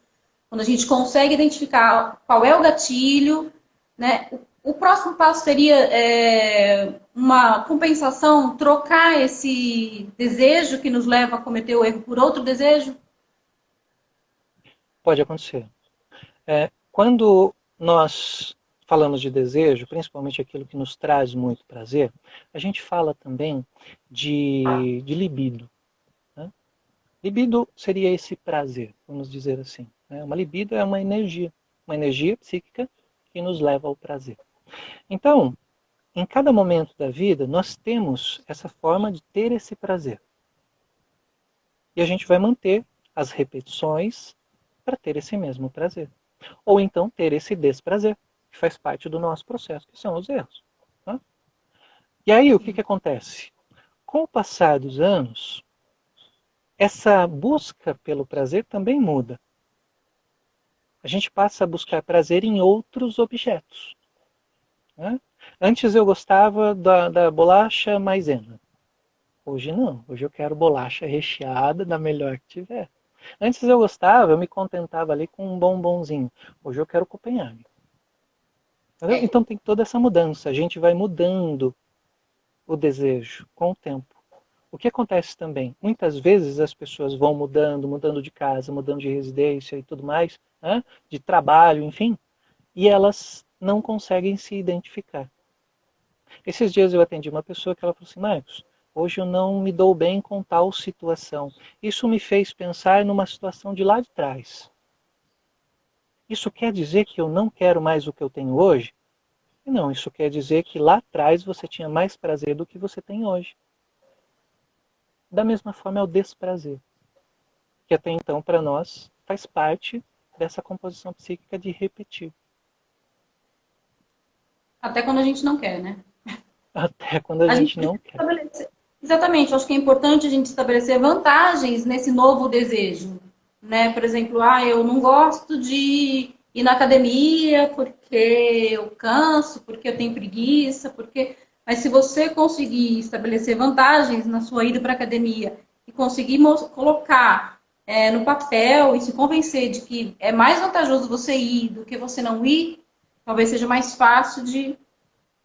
quando a gente consegue identificar qual é o gatilho, né? O próximo passo seria uma compensação, trocar esse desejo que nos leva a cometer o erro por outro desejo? Pode acontecer. Quando nós falamos de desejo, principalmente aquilo que nos traz muito prazer, a gente fala também de libido. Né? Libido seria esse prazer, vamos dizer assim. Né? Uma libido é uma energia psíquica que nos leva ao prazer. Então, em cada momento da vida, nós temos essa forma de ter esse prazer. E a gente vai manter as repetições para ter esse mesmo prazer. Ou então ter esse desprazer, que faz parte do nosso processo, que são os erros. Tá? E aí, o que acontece? Com o passar dos anos, essa busca pelo prazer também muda. A gente passa a buscar prazer em outros objetos. Né? Antes eu gostava da bolacha maisena. Hoje não. Hoje eu quero bolacha recheada da melhor que tiver. Antes eu gostava, eu me contentava ali com um bombonzinho. Hoje eu quero Copenhague. Entendeu? Então tem toda essa mudança. A gente vai mudando o desejo com o tempo. o que acontece também? Muitas vezes as pessoas vão mudando de casa, mudando de residência e tudo mais, né? De trabalho, enfim, e elas não conseguem se identificar. Esses dias eu atendi uma pessoa que ela falou assim, Marcos, hoje eu não me dou bem com tal situação. Isso me fez pensar numa situação de lá de trás. Isso quer dizer que eu não quero mais o que eu tenho hoje? Não, isso quer dizer que lá atrás você tinha mais prazer do que você tem hoje. Da mesma forma é o desprazer, que até então para nós faz parte dessa composição psíquica de repetir. Até quando a gente não quer, né? Até quando a A gente gente precisa não quer. estabelecer. Exatamente, eu acho que é importante a gente estabelecer vantagens nesse novo desejo. Né? Por exemplo, eu não gosto de ir na academia porque eu canso, porque eu tenho preguiça, porque. Mas se você conseguir estabelecer vantagens na sua ida para a academia e conseguir colocar no papel e se convencer de que é mais vantajoso você ir do que você não ir, talvez seja mais fácil de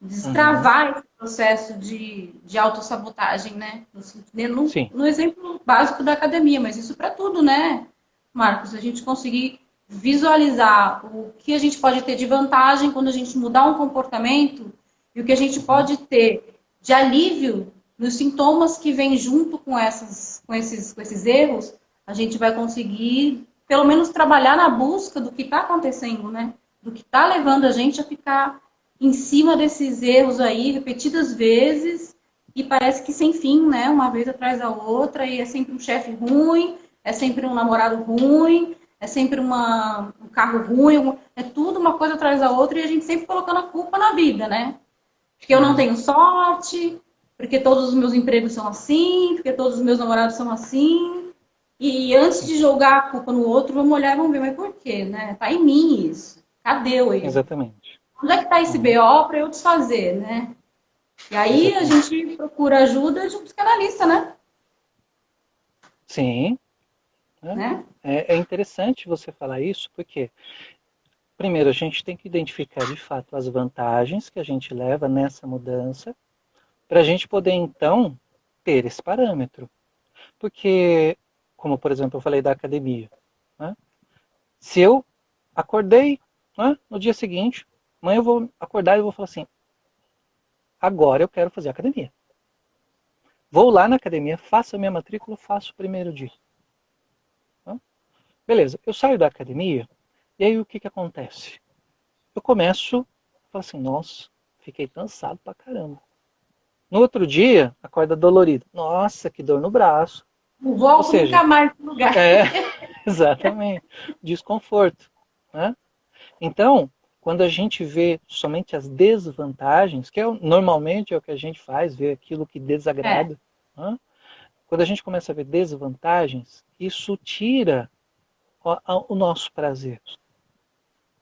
Uhum. destravar esse processo de autossabotagem, né? Sim. No exemplo básico da academia, mas isso para tudo, né, Marcos? A gente conseguir visualizar o que a gente pode ter de vantagem quando a gente mudar um comportamento e o que a gente Uhum. pode ter de alívio nos sintomas que vêm junto com esses erros, a gente vai conseguir, pelo menos, trabalhar na busca do que está acontecendo, né? Do que está levando a gente a ficar em cima desses erros aí, repetidas vezes, e parece que sem fim, né? Uma vez atrás da outra, e é sempre um chefe ruim, é sempre um namorado ruim, é sempre um carro ruim, é tudo uma coisa atrás da outra, e a gente sempre colocando a culpa na vida, né? Porque eu não Uhum. tenho sorte, porque todos os meus empregos são assim, porque todos os meus namorados são assim. E antes Sim. de jogar a culpa no outro, vamos olhar e vamos ver, mas por quê, né? Tá em mim isso. Cadê o erro? Exatamente. Onde é que está esse Uhum. BO para eu desfazer, né? E aí a Exatamente. gente procura ajuda de um psicanalista, né? Sim. Né? né? É interessante você falar isso, porque, primeiro, a gente tem que identificar de fato as vantagens que a gente leva nessa mudança, para a gente poder, então, ter esse parâmetro. Porque, como por exemplo eu falei da academia, né? Se eu acordei, né, no dia seguinte, amanhã eu vou acordar e vou falar assim, agora eu quero fazer academia. Vou lá na academia, faço a minha matrícula, faço o primeiro dia. Né? Beleza, eu saio da academia, e aí o que, que acontece? Eu começo a falar assim, nossa, fiquei cansado pra caramba. No outro dia, acorda dolorido. Nossa, que dor no braço. Não Ou volto seja, nunca mais para o lugar. é exatamente desconforto. Né? Então, quando a gente vê somente as desvantagens, que normalmente é o que a gente faz, ver aquilo que É, desagrada, né? Quando a gente começa a ver desvantagens, isso tira o nosso prazer.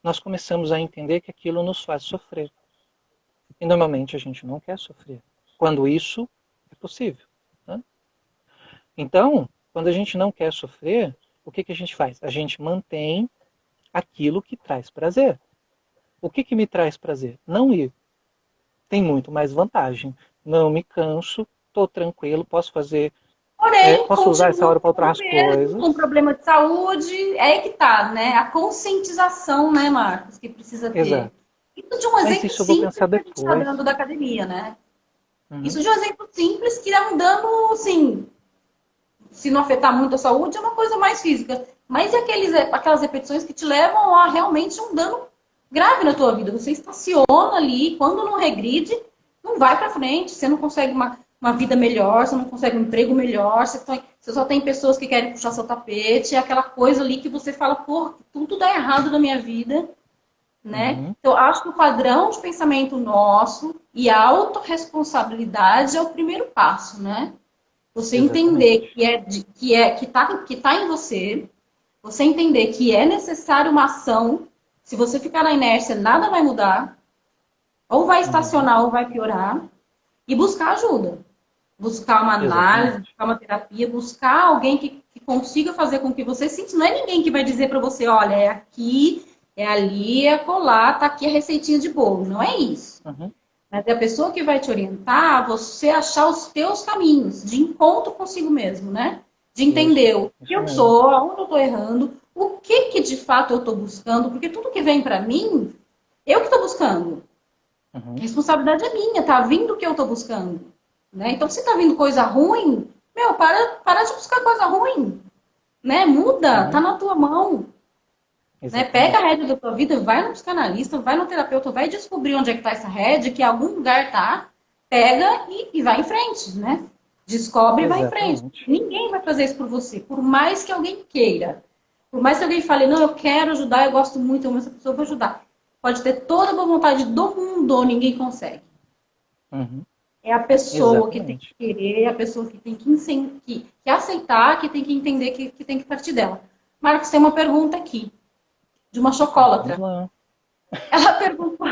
Nós começamos a entender que aquilo nos faz sofrer. E normalmente a gente não quer sofrer, quando isso é possível. Né? Então, quando a gente não quer sofrer, o que, que a gente faz? A gente mantém aquilo que traz prazer. O que, que me traz prazer? Não ir. Tem muito mais vantagem. Não me canso, estou tranquilo, posso fazer, porém, posso usar essa continua hora para com o outras mesmo, com coisas. problema de saúde. É aí que tá, né? A conscientização, né, Marcos, que precisa ter. Exato. Isso de um Mas exemplo isso eu vou simples pensar que a gente está depois. dando da academia, né? Uhum. Isso de um exemplo simples que dá um dano, assim, se não afetar muito a saúde, é uma coisa mais física. Mas aquelas repetições que te levam a realmente um dano grave na tua vida. Você estaciona ali, quando não regride, não vai para frente, você não consegue uma vida melhor, você não consegue um emprego melhor, você só tem pessoas que querem puxar seu tapete, é aquela coisa ali que você fala, pô, tudo dá errado na minha vida, né? Uhum. Então, acho que o padrão de pensamento nosso e a autorresponsabilidade é o primeiro passo, né? Você entender Exatamente. que tá em você, você entender que é necessário uma ação. Se você ficar na inércia, nada vai mudar. Ou vai Uhum. estacionar ou vai piorar. E buscar ajuda. Buscar uma análise, Exatamente. buscar uma terapia, buscar alguém que consiga fazer com que você sinta. Não é ninguém que vai dizer para você, olha, é aqui, é ali, é colar, tá aqui a receitinha de bolo. Não é isso. Uhum. Mas é a pessoa que vai te orientar a você achar os teus caminhos de encontro consigo mesmo, né? De entender o que Isso eu mesmo. sou, aonde eu estou errando, o que que de fato eu estou buscando, porque tudo que vem para mim, eu que estou buscando. A Uhum. responsabilidade é minha, tá vindo o que eu estou buscando, né? Então, se tá vindo coisa ruim, meu, para de buscar coisa ruim, né? Muda, tá Uhum. na tua mão. Né? Pega a Exatamente. rédea da tua vida, vai no psicanalista, vai no terapeuta, vai descobrir onde é que está essa rédea, que em algum lugar tá, pega e vai em frente, né? Descobre e vai em frente. Exatamente. Ninguém vai fazer isso por você, por mais que alguém queira. Por mais que alguém fale, não, eu quero ajudar, eu gosto muito, eu amo essa pessoa, eu vou ajudar. Pode ter toda a boa vontade do mundo, ninguém consegue. Uhum. É a pessoa que tem Exatamente. que querer, é a pessoa que tem que aceitar, que tem que entender que tem que partir dela. Marcos, tem uma pergunta aqui, de uma Vamos chocolatra. lá. Ela perguntou,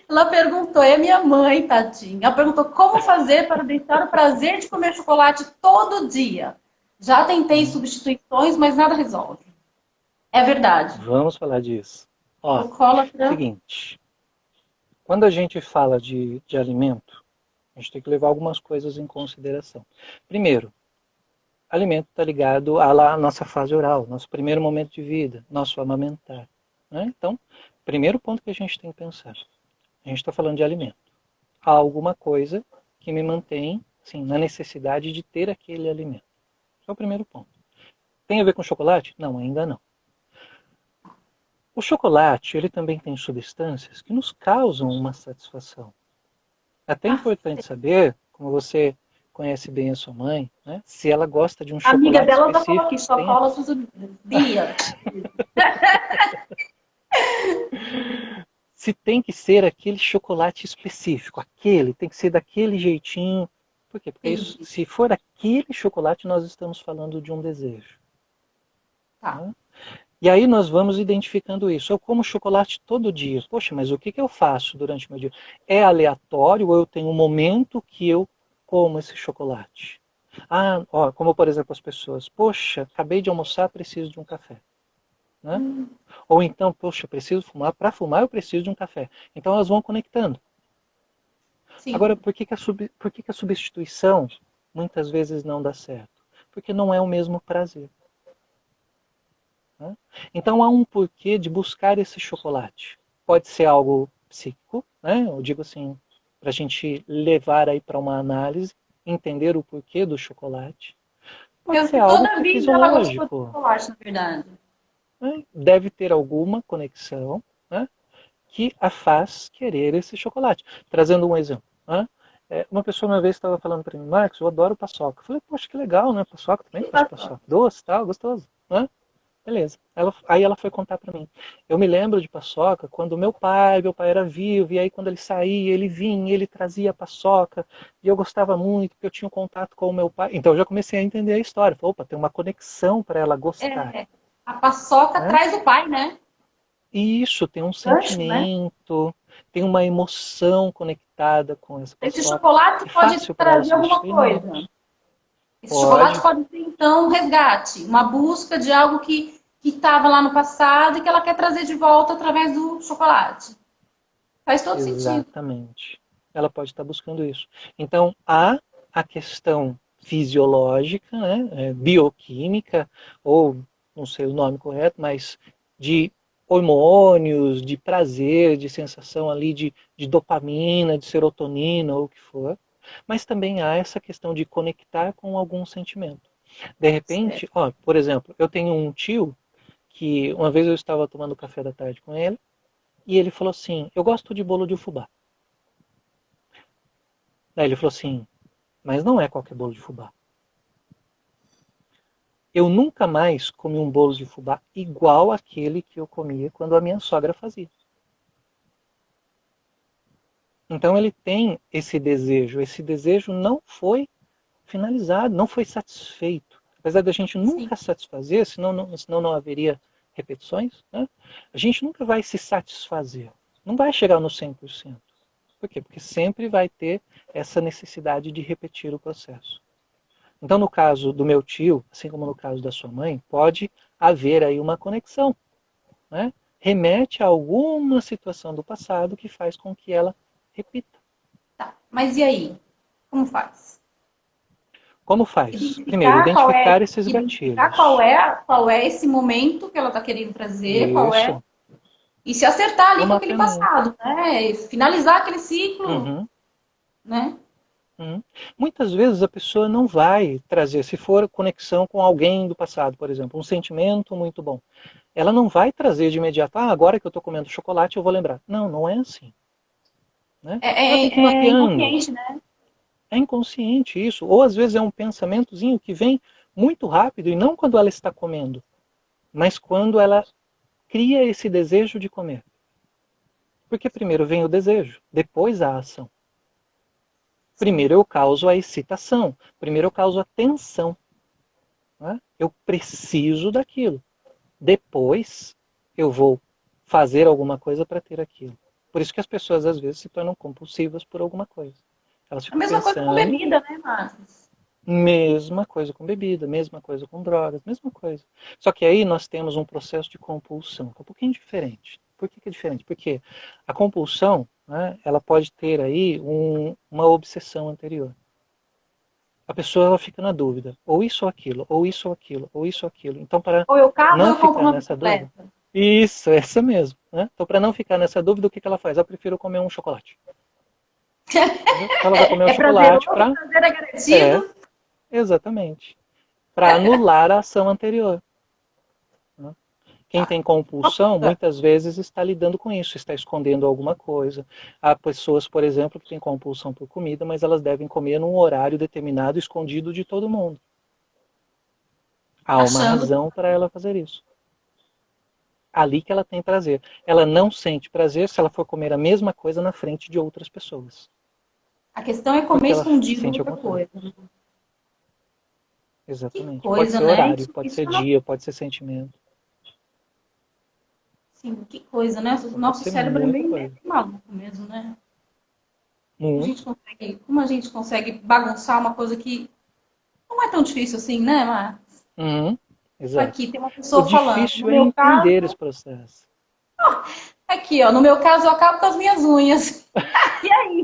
ela perguntou, é minha mãe, tadinha. Ela perguntou como fazer para deixar o prazer de comer chocolate todo dia. Já tentei Uhum. substituições, mas nada resolve. É verdade. Vamos falar disso. Ó, Chocolatra. seguinte. Quando a gente fala de alimento, a gente tem que levar algumas coisas em consideração. Primeiro, alimento está ligado à nossa fase oral, nosso primeiro momento de vida, nosso amamentar. Né? Então, primeiro ponto que a gente tem que pensar. A gente está falando de alimento. Há alguma coisa que me mantém assim, na necessidade de ter aquele alimento. Esse é o primeiro ponto. Tem a ver com chocolate? Não, ainda não. O chocolate, ele também tem substâncias que nos causam uma satisfação. É até Ah, importante saber, como você conhece bem a sua mãe, né, se ela gosta de um a amiga chocolate dela já falou específico aqui, que tenha. chocolate unidos. Bia. Se tem que ser aquele chocolate específico, aquele, tem que ser daquele jeitinho. Por quê? Porque isso, Entendi. se for aquele chocolate, nós estamos falando de um desejo. Tá. Né? E aí nós vamos identificando isso. Eu como chocolate todo dia. Poxa, mas o que eu faço durante o meu dia? É aleatório ou eu tenho um momento que eu como esse chocolate? Ah, ó, como por exemplo as pessoas, poxa, acabei de almoçar, preciso de um café. Né? Ou então, poxa, preciso fumar, para fumar eu preciso de um café. Então elas vão conectando. Agora, Sim. por que a substituição muitas vezes não dá certo? Porque não é o mesmo prazer. Né? Então há um porquê de buscar esse chocolate. Pode ser algo psíquico, né? Eu digo assim, para a gente levar aí para uma análise, entender o porquê do chocolate. Pode Eu ser que algo toda que é vida ela gostou de fisiológico. chocolate, na verdade. Né? Deve ter alguma conexão, né, que a faz querer esse chocolate. Trazendo um exemplo. Né? Uma pessoa uma vez estava falando para mim, Marcos, eu adoro paçoca. Eu falei, poxa, que legal, né? Paçoca, também gosto de paçoca. Doce, tal, gostoso. Né? Beleza. Aí ela foi contar para mim. Eu me lembro de paçoca quando meu pai era vivo, e aí quando ele saía, ele vinha, ele trazia a paçoca, e eu gostava muito, porque eu tinha um contato com o meu pai. Então eu já comecei a entender a história. Falei, opa, tem uma conexão para ela gostar. É, a paçoca Né? traz o pai, né? E isso tem um Gancho, né? sentimento, tem uma emoção conectada com essa Esse paçoca. chocolate É pode fácil para ela trazer alguma substituir? Não. coisa. Esse chocolate Pode, pode ser, então, um resgate, uma busca de algo que estava lá no passado e que ela quer trazer de volta através do chocolate. Faz todo sentido. exatamente. Ela pode estar buscando isso. Então, há a questão fisiológica, né, bioquímica, ou não sei o nome correto, mas de hormônios, de prazer, de sensação ali de dopamina, de serotonina, ou o que for. Mas também há essa questão de conectar com algum sentimento. De repente, Certo. ó, por exemplo, eu tenho um tio que uma vez eu estava tomando café da tarde com ele, e ele falou assim: eu gosto de bolo de fubá. Daí ele falou assim: mas não é qualquer bolo de fubá. Eu nunca mais comi um bolo de fubá igual aquele que eu comia quando a minha sogra fazia. Então ele tem esse desejo. Esse desejo não foi finalizado, não foi satisfeito. Apesar da gente Sim. nunca satisfazer, senão não haveria repetições, né? A gente nunca vai se satisfazer. Não vai chegar no 100%. Por quê? Porque sempre vai ter essa necessidade de repetir o processo. Então, no caso do meu tio, assim como no caso da sua mãe, pode haver aí uma conexão, né? remete a alguma situação do passado que faz com que ela repita. Tá. Mas e aí? Como faz? Como faz? Primeiro, identificar esses Identificar gatilhos. qual é esse momento que ela está querendo trazer, qual é. Isso. E se acertar ali No com aquele mapeamento. passado, né? E finalizar aquele ciclo, Uhum. né? Muitas vezes a pessoa não vai trazer, se for conexão com alguém do passado, por exemplo, um sentimento muito bom. Ela não vai trazer de imediato, agora que eu estou comendo chocolate eu vou lembrar. Não, não é assim. Né? Ela tem que ir É mapeando. inconsciente, né? É inconsciente isso. Ou às vezes é um pensamentozinho que vem muito rápido e não quando ela está comendo, mas quando ela cria esse desejo de comer. Porque primeiro vem o desejo, depois a ação. Primeiro eu causo a excitação, primeiro eu causo a tensão. Né? Eu preciso daquilo. Depois eu vou fazer alguma coisa para ter aquilo. Por isso que as pessoas às vezes se tornam compulsivas por alguma coisa. Elas A ficam mesma coisa com pensando, bebida, né, Marcos? mesma coisa com bebida, mesma coisa com drogas, mesma coisa. Só que aí nós temos um processo de compulsão, que é um pouquinho diferente. Por que é diferente? Porque a compulsão, né, ela pode ter aí uma obsessão anterior. A pessoa ela fica na dúvida, ou isso ou aquilo, ou isso ou aquilo, ou isso ou aquilo. Então, para Ou eu caso ou não eu compro ficar uma nessa dúvida, bicicleta. isso, essa mesmo. Né? Então, para não ficar nessa dúvida, o que ela faz? Eu prefiro comer um chocolate. Entendeu? Então, ela vai comer um É chocolate prazeroso, para. prazer é É, garantido. exatamente. Para anular a ação anterior. Né? Quem Tá. tem compulsão, muitas vezes está lidando com isso, está escondendo alguma coisa. Há pessoas, por exemplo, que têm compulsão por comida, mas elas devem comer num horário determinado, escondido de todo mundo. Há uma Achando. razão para ela fazer isso. Ali que ela tem prazer. Ela não sente prazer se ela for comer a mesma coisa na frente de outras pessoas. A questão é comer Porque ela escondido sente outra alguma coisa. coisa. Que Exatamente. Pode coisa, ser né? horário, Isso, pode isso ser não. dia, pode ser sentimento. Sim, que coisa, né? O Pode nosso ser cérebro é muita bem coisa. maluco mesmo, né? Muito. Como a gente consegue bagunçar uma coisa que não é tão difícil assim, né, Mar? Uhum. Exato. Aqui tem uma O pessoa falando. No difícil é meu entender caso, esse processo. aqui, ó, no meu caso eu acabo com as minhas unhas. E aí?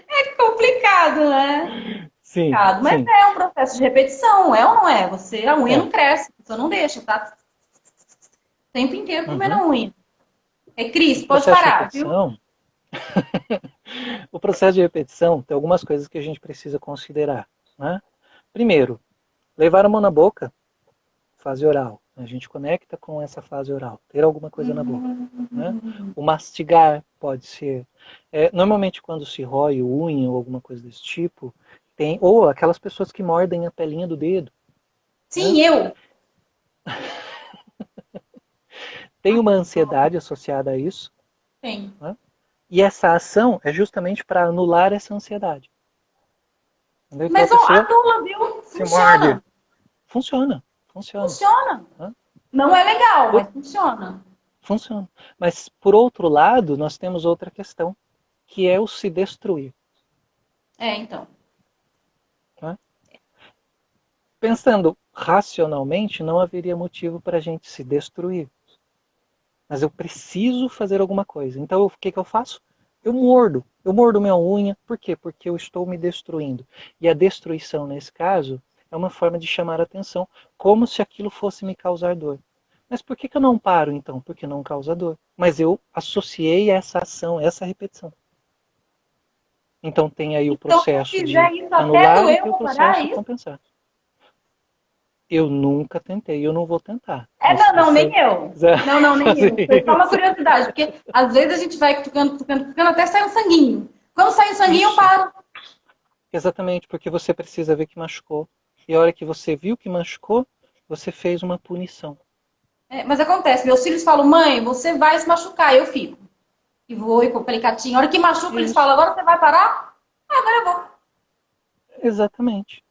É complicado, né? Sim, Complicado. Mas sim. é um processo de repetição, é ou não é? A unha É. não cresce, a pessoa não deixa, tá? O tempo inteiro comendo Uhum. a unha. É, Cris, O pode processo de parar, viu? repetição, o processo de repetição tem algumas coisas que a gente precisa considerar. Né? Primeiro, levar a mão na boca, fase oral. A gente conecta com essa fase oral, ter alguma coisa na boca. Né? O mastigar pode ser. Normalmente, quando se rói unha ou alguma coisa desse tipo, tem. Ou aquelas pessoas que mordem a pelinha do dedo. Né? Sim, eu. Tem uma ansiedade associada a isso. Tem. Né? E essa ação é justamente para anular essa ansiedade. Entendeu? Então a Mas ó, pessoa anula, viu? se morde. Funciona. Funciona, funciona. Funciona. Né? Não é legal, Por- mas funciona. Funciona. Mas, por outro lado, nós temos outra questão, que é o se destruir. É, então. Né? Pensando racionalmente, não haveria motivo para a gente se destruir. Mas eu preciso fazer alguma coisa. Então, o que eu faço? Eu mordo. Eu mordo minha unha. Por quê? Porque eu estou me destruindo. E a destruição, nesse caso, é uma forma de chamar a atenção, como se aquilo fosse me causar dor. Mas por que eu não paro, então? Porque não causa dor. Mas eu associei essa ação, essa repetição. Então tem aí o Então, se eu processo de fizer isso até anular e doer, tem eu o vou parar processo de isso? compensar. Eu nunca tentei, eu não vou tentar. É, Mas se não, nem você eu. quiser Não, nem fazer eu. Foi só uma isso, curiosidade, porque às vezes a gente vai tucando, até sai um sanguinho. Quando sai um sanguinho, eu isso. paro. Exatamente, porque você precisa ver que machucou. E a hora que você viu que machucou, você fez uma punição. É, mas acontece, meus filhos falam, mãe, você vai se machucar, eu fico. E vou e com o pelicatinho. A hora que machuca, eles falam, Isso, agora você vai parar? Ah, agora eu vou. exatamente.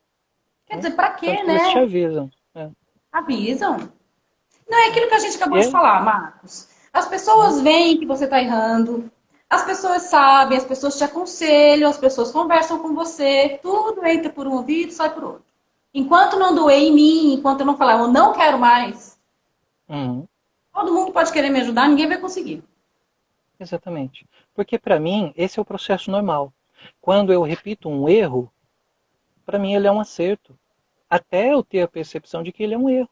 Quer Né? dizer, pra Tanto quê, que eles te né? avisam. É. Avisam. Não é aquilo que a gente E acabou de é, falar, Marcos. As né? pessoas veem que você está errando, as pessoas sabem, as pessoas te aconselham, as pessoas conversam com você, tudo entra por um ouvido e sai por outro. Enquanto não doer em mim, enquanto eu não falar, eu não quero mais, Uhum. Todo mundo pode querer me ajudar, ninguém vai conseguir. Exatamente. Porque para mim, esse é o processo normal. Quando eu repito um erro, para mim ele é um acerto. Até eu ter a percepção de que ele é um erro.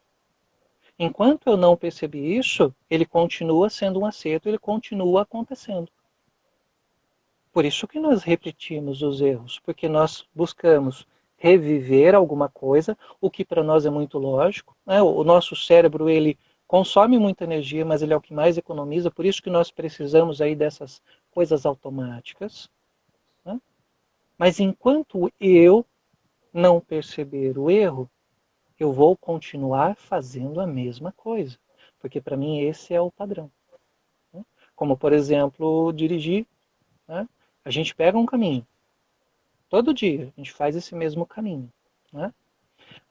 Enquanto eu não percebi isso, ele continua sendo um acerto, ele continua acontecendo. Por isso que nós repetimos os erros, porque nós buscamos reviver alguma coisa, o que para nós é muito lógico, né? O nosso cérebro, ele consome muita energia, mas ele é o que mais economiza, por isso que nós precisamos aí dessas coisas automáticas, né? Mas enquanto eu não perceber o erro, eu vou continuar fazendo a mesma coisa, porque para mim esse é o padrão, né? Como, por exemplo, dirigir, né? A gente pega um caminho, todo dia a gente faz esse mesmo caminho, né?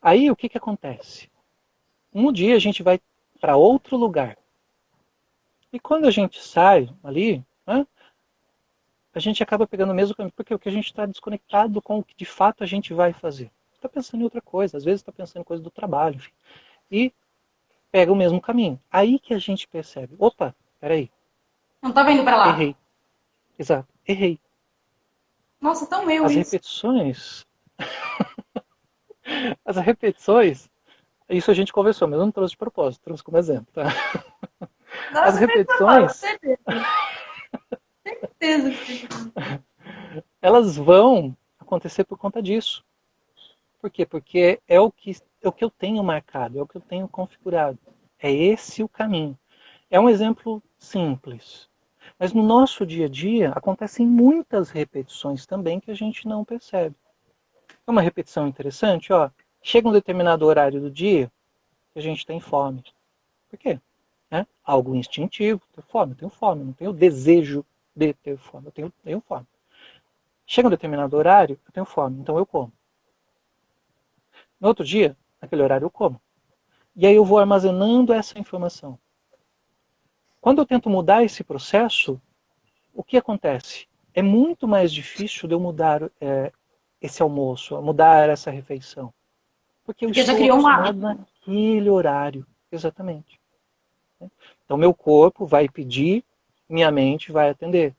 Aí o que que acontece? Um dia a gente vai para outro lugar, e quando a gente sai ali, né, a gente acaba pegando o mesmo caminho, porque o que a gente está desconectado com o que de fato a gente vai fazer. Está pensando em outra coisa, às vezes está pensando em coisa do trabalho, enfim. E pega o mesmo caminho. Aí que a gente percebe, opa, peraí, Não estava indo para lá. errei. Exato, errei. Nossa, tão eu As isso. repetições, as repetições, isso a gente conversou, mas eu não trouxe de propósito, trouxe como exemplo, tá? As Nossa, fez propósito, repetições, certeza. Certeza que fez propósito. elas vão acontecer por conta disso. Por quê? Porque é o que eu tenho marcado, é o que eu tenho configurado. É esse o caminho. É um exemplo simples. Mas no nosso dia a dia acontecem muitas repetições também que a gente não percebe. É uma repetição interessante, ó. Chega um determinado horário do dia que a gente tem fome. Por quê? É algo instintivo. Eu tenho fome, não tenho desejo de ter fome, eu tenho fome. Chega um determinado horário, eu tenho fome, então eu como. No outro dia, naquele horário eu como. E aí eu vou armazenando essa informação. Quando eu tento mudar esse processo, o que acontece? É muito mais difícil de eu mudar esse almoço, mudar essa refeição. Porque eu Porque já estou criou um acostumado hábito. naquele horário. Exatamente. Então meu corpo vai pedir, minha mente vai atender.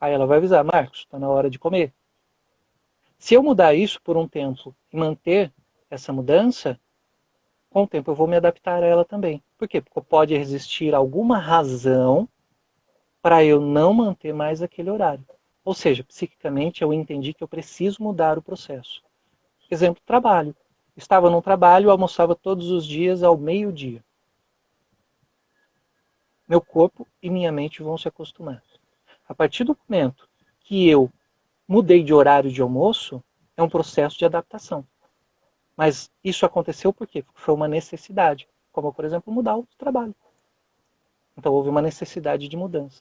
Aí ela vai avisar, Marcos, está na hora de comer. Se eu mudar isso por um tempo e manter essa mudança, com o tempo eu vou me adaptar a ela também. Por quê? Porque pode existir alguma razão para eu não manter mais aquele horário. Ou seja, psiquicamente eu entendi que eu preciso mudar o processo. Exemplo, trabalho. Estava num trabalho, almoçava todos os dias ao meio-dia. Meu corpo e minha mente vão se acostumar. A partir do momento que eu mudei de horário de almoço, é um processo de adaptação. Mas isso aconteceu por quê? Porque foi uma necessidade. Como, por exemplo, mudar o trabalho. Então houve uma necessidade de mudança.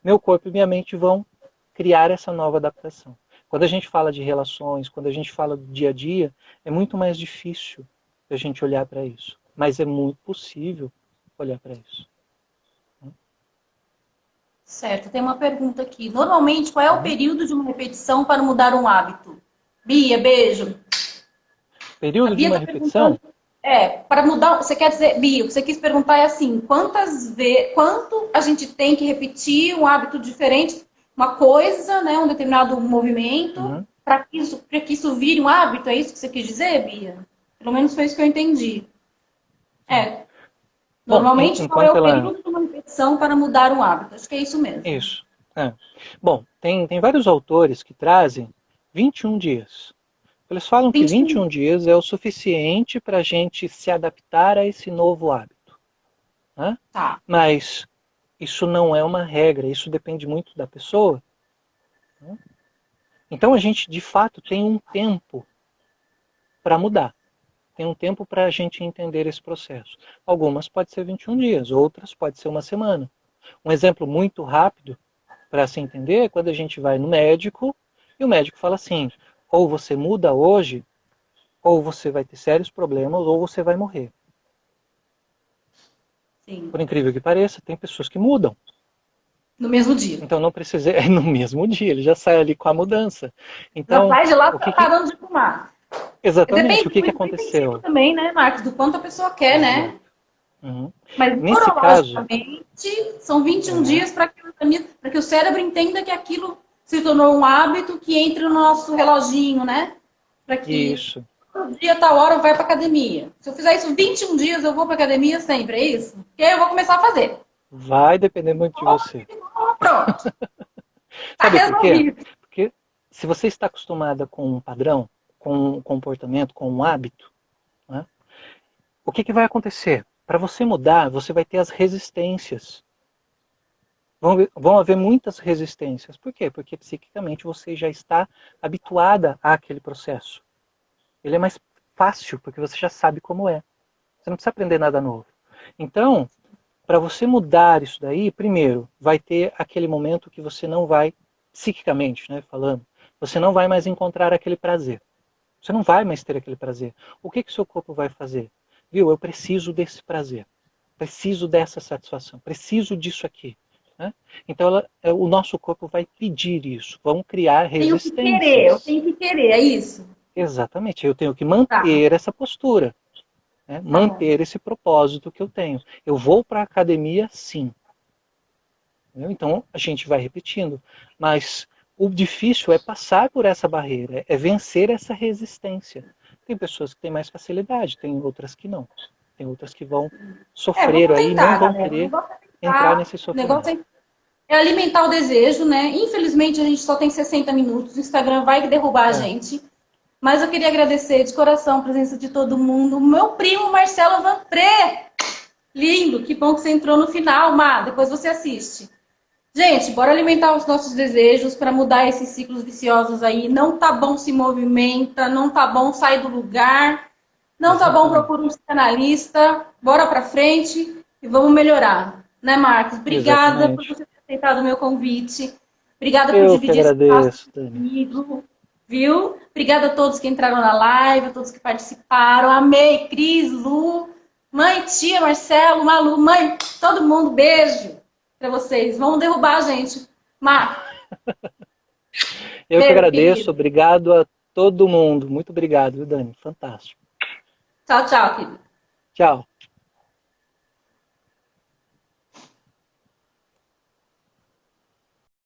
Meu corpo e minha mente vão criar essa nova adaptação. Quando a gente fala de relações, quando a gente fala do dia a dia, é muito mais difícil a gente olhar para isso. Mas é muito possível olhar para isso. Certo, tem uma pergunta aqui. Normalmente, qual é o período de uma repetição para mudar um hábito? Bia, beijo. A Período de Bia uma está perguntando. repetição? Para mudar, você quer dizer, Bia, o que você quis perguntar é assim, quanto a gente tem que repetir um hábito diferente, uma coisa, né, um determinado movimento, Uhum. para que isso vire um hábito, é isso que você quis dizer, Bia? Pelo menos foi isso que eu entendi. Sim. É, Bom, normalmente qual é enquanto o ela... período de uma repetição para mudar um hábito? Acho que é isso mesmo. Isso. É. Bom, tem vários autores que trazem 21 dias. Eles falam que 21. 21 dias é o suficiente para a gente se adaptar a esse novo hábito, né? Tá. Mas isso não é uma regra, isso depende muito da pessoa, né? Então a gente, de fato, tem um tempo para mudar. Tem um tempo para a gente entender esse processo. Algumas pode ser 21 dias, outras pode ser uma semana. Um exemplo muito rápido para se entender é quando a gente vai no médico e o médico fala assim, ou você muda hoje, ou você vai ter sérios problemas, ou você vai morrer. Sim. Por incrível que pareça, tem pessoas que mudam. No mesmo dia. Então não precisa, é no mesmo dia, ele já sai ali com a mudança. Já Então, sai de lá o que parando de fumar. exatamente, o Depende que muito do intensivo aconteceu? também, né, Marcos? Do quanto a pessoa quer, Exato. né? Uhum. Mas Nesse caso, neurologicamente, são 21 uhum, dias para que o cérebro entenda que aquilo se tornou um hábito que entre no nosso reloginho, né? Para que isso todo dia, tal hora, eu vá para academia. Se eu fizer isso 21 dias, eu vou para academia sempre, é isso? Porque aí eu vou começar a fazer. vai depender muito de você. Pronto, tá Sabe por quê? resolvido. Porque se você está acostumada com um padrão, com um comportamento, com um hábito, né, o que vai acontecer? Para você mudar, você vai ter as resistências. Vão haver muitas resistências. Por quê? Porque psiquicamente você já está habituada àquele processo. Ele é mais fácil, porque você já sabe como é. Você não precisa aprender nada novo. Então, para você mudar isso daí, primeiro, vai ter aquele momento que você não vai, psiquicamente, né, falando, você não vai mais encontrar aquele prazer. Você não vai mais ter aquele prazer. O que o seu corpo vai fazer? Viu? Eu preciso desse prazer. Preciso dessa satisfação. Preciso disso aqui. Né? Então, o nosso corpo vai pedir isso. Vão criar Eu resistências. tenho que querer, é isso? Exatamente. Eu tenho que Tá, manter essa postura. Né? tá bom. Manter esse propósito que eu tenho. Eu vou para a academia, sim. Entendeu? Então, a gente vai repetindo. Mas o difícil é passar por essa barreira, é vencer essa resistência. Tem pessoas que têm mais facilidade, tem outras que não. Tem outras que vão sofrer Vamos aí, não tentar, vão galera. O querer negócio é entrar tentar. nesse O negócio sofrimento. é alimentar o desejo, né? Infelizmente, a gente só tem 60 minutos. O Instagram vai derrubar a É, gente. Mas eu queria agradecer de coração a presença de todo mundo. Meu primo Marcelo Vanpré. Lindo, que bom que você entrou no final, Má. Depois você assiste. Gente, bora alimentar os nossos desejos para mudar esses ciclos viciosos aí. Não tá bom, se movimenta. Não tá bom, sai do lugar. Não tá bom, procura um exatamente. psicanalista. Bora pra frente e vamos melhorar. Né, Marcos? Obrigada por Exatamente. você ter aceitado o meu convite. Obrigada por Eu que dividir esse espaço agradeço, Dani. comigo. Viu? Obrigada a todos que entraram na live, a todos que participaram. Amei, Cris, Lu, mãe, tia, Marcelo, Malu, mãe, todo mundo, beijo pra vocês. Vão derrubar a gente. Mar, Eu que beijo, agradeço, querido. obrigado a todo mundo. Muito obrigado, viu, Dani? Fantástico. Tchau, tchau, querido. Tchau.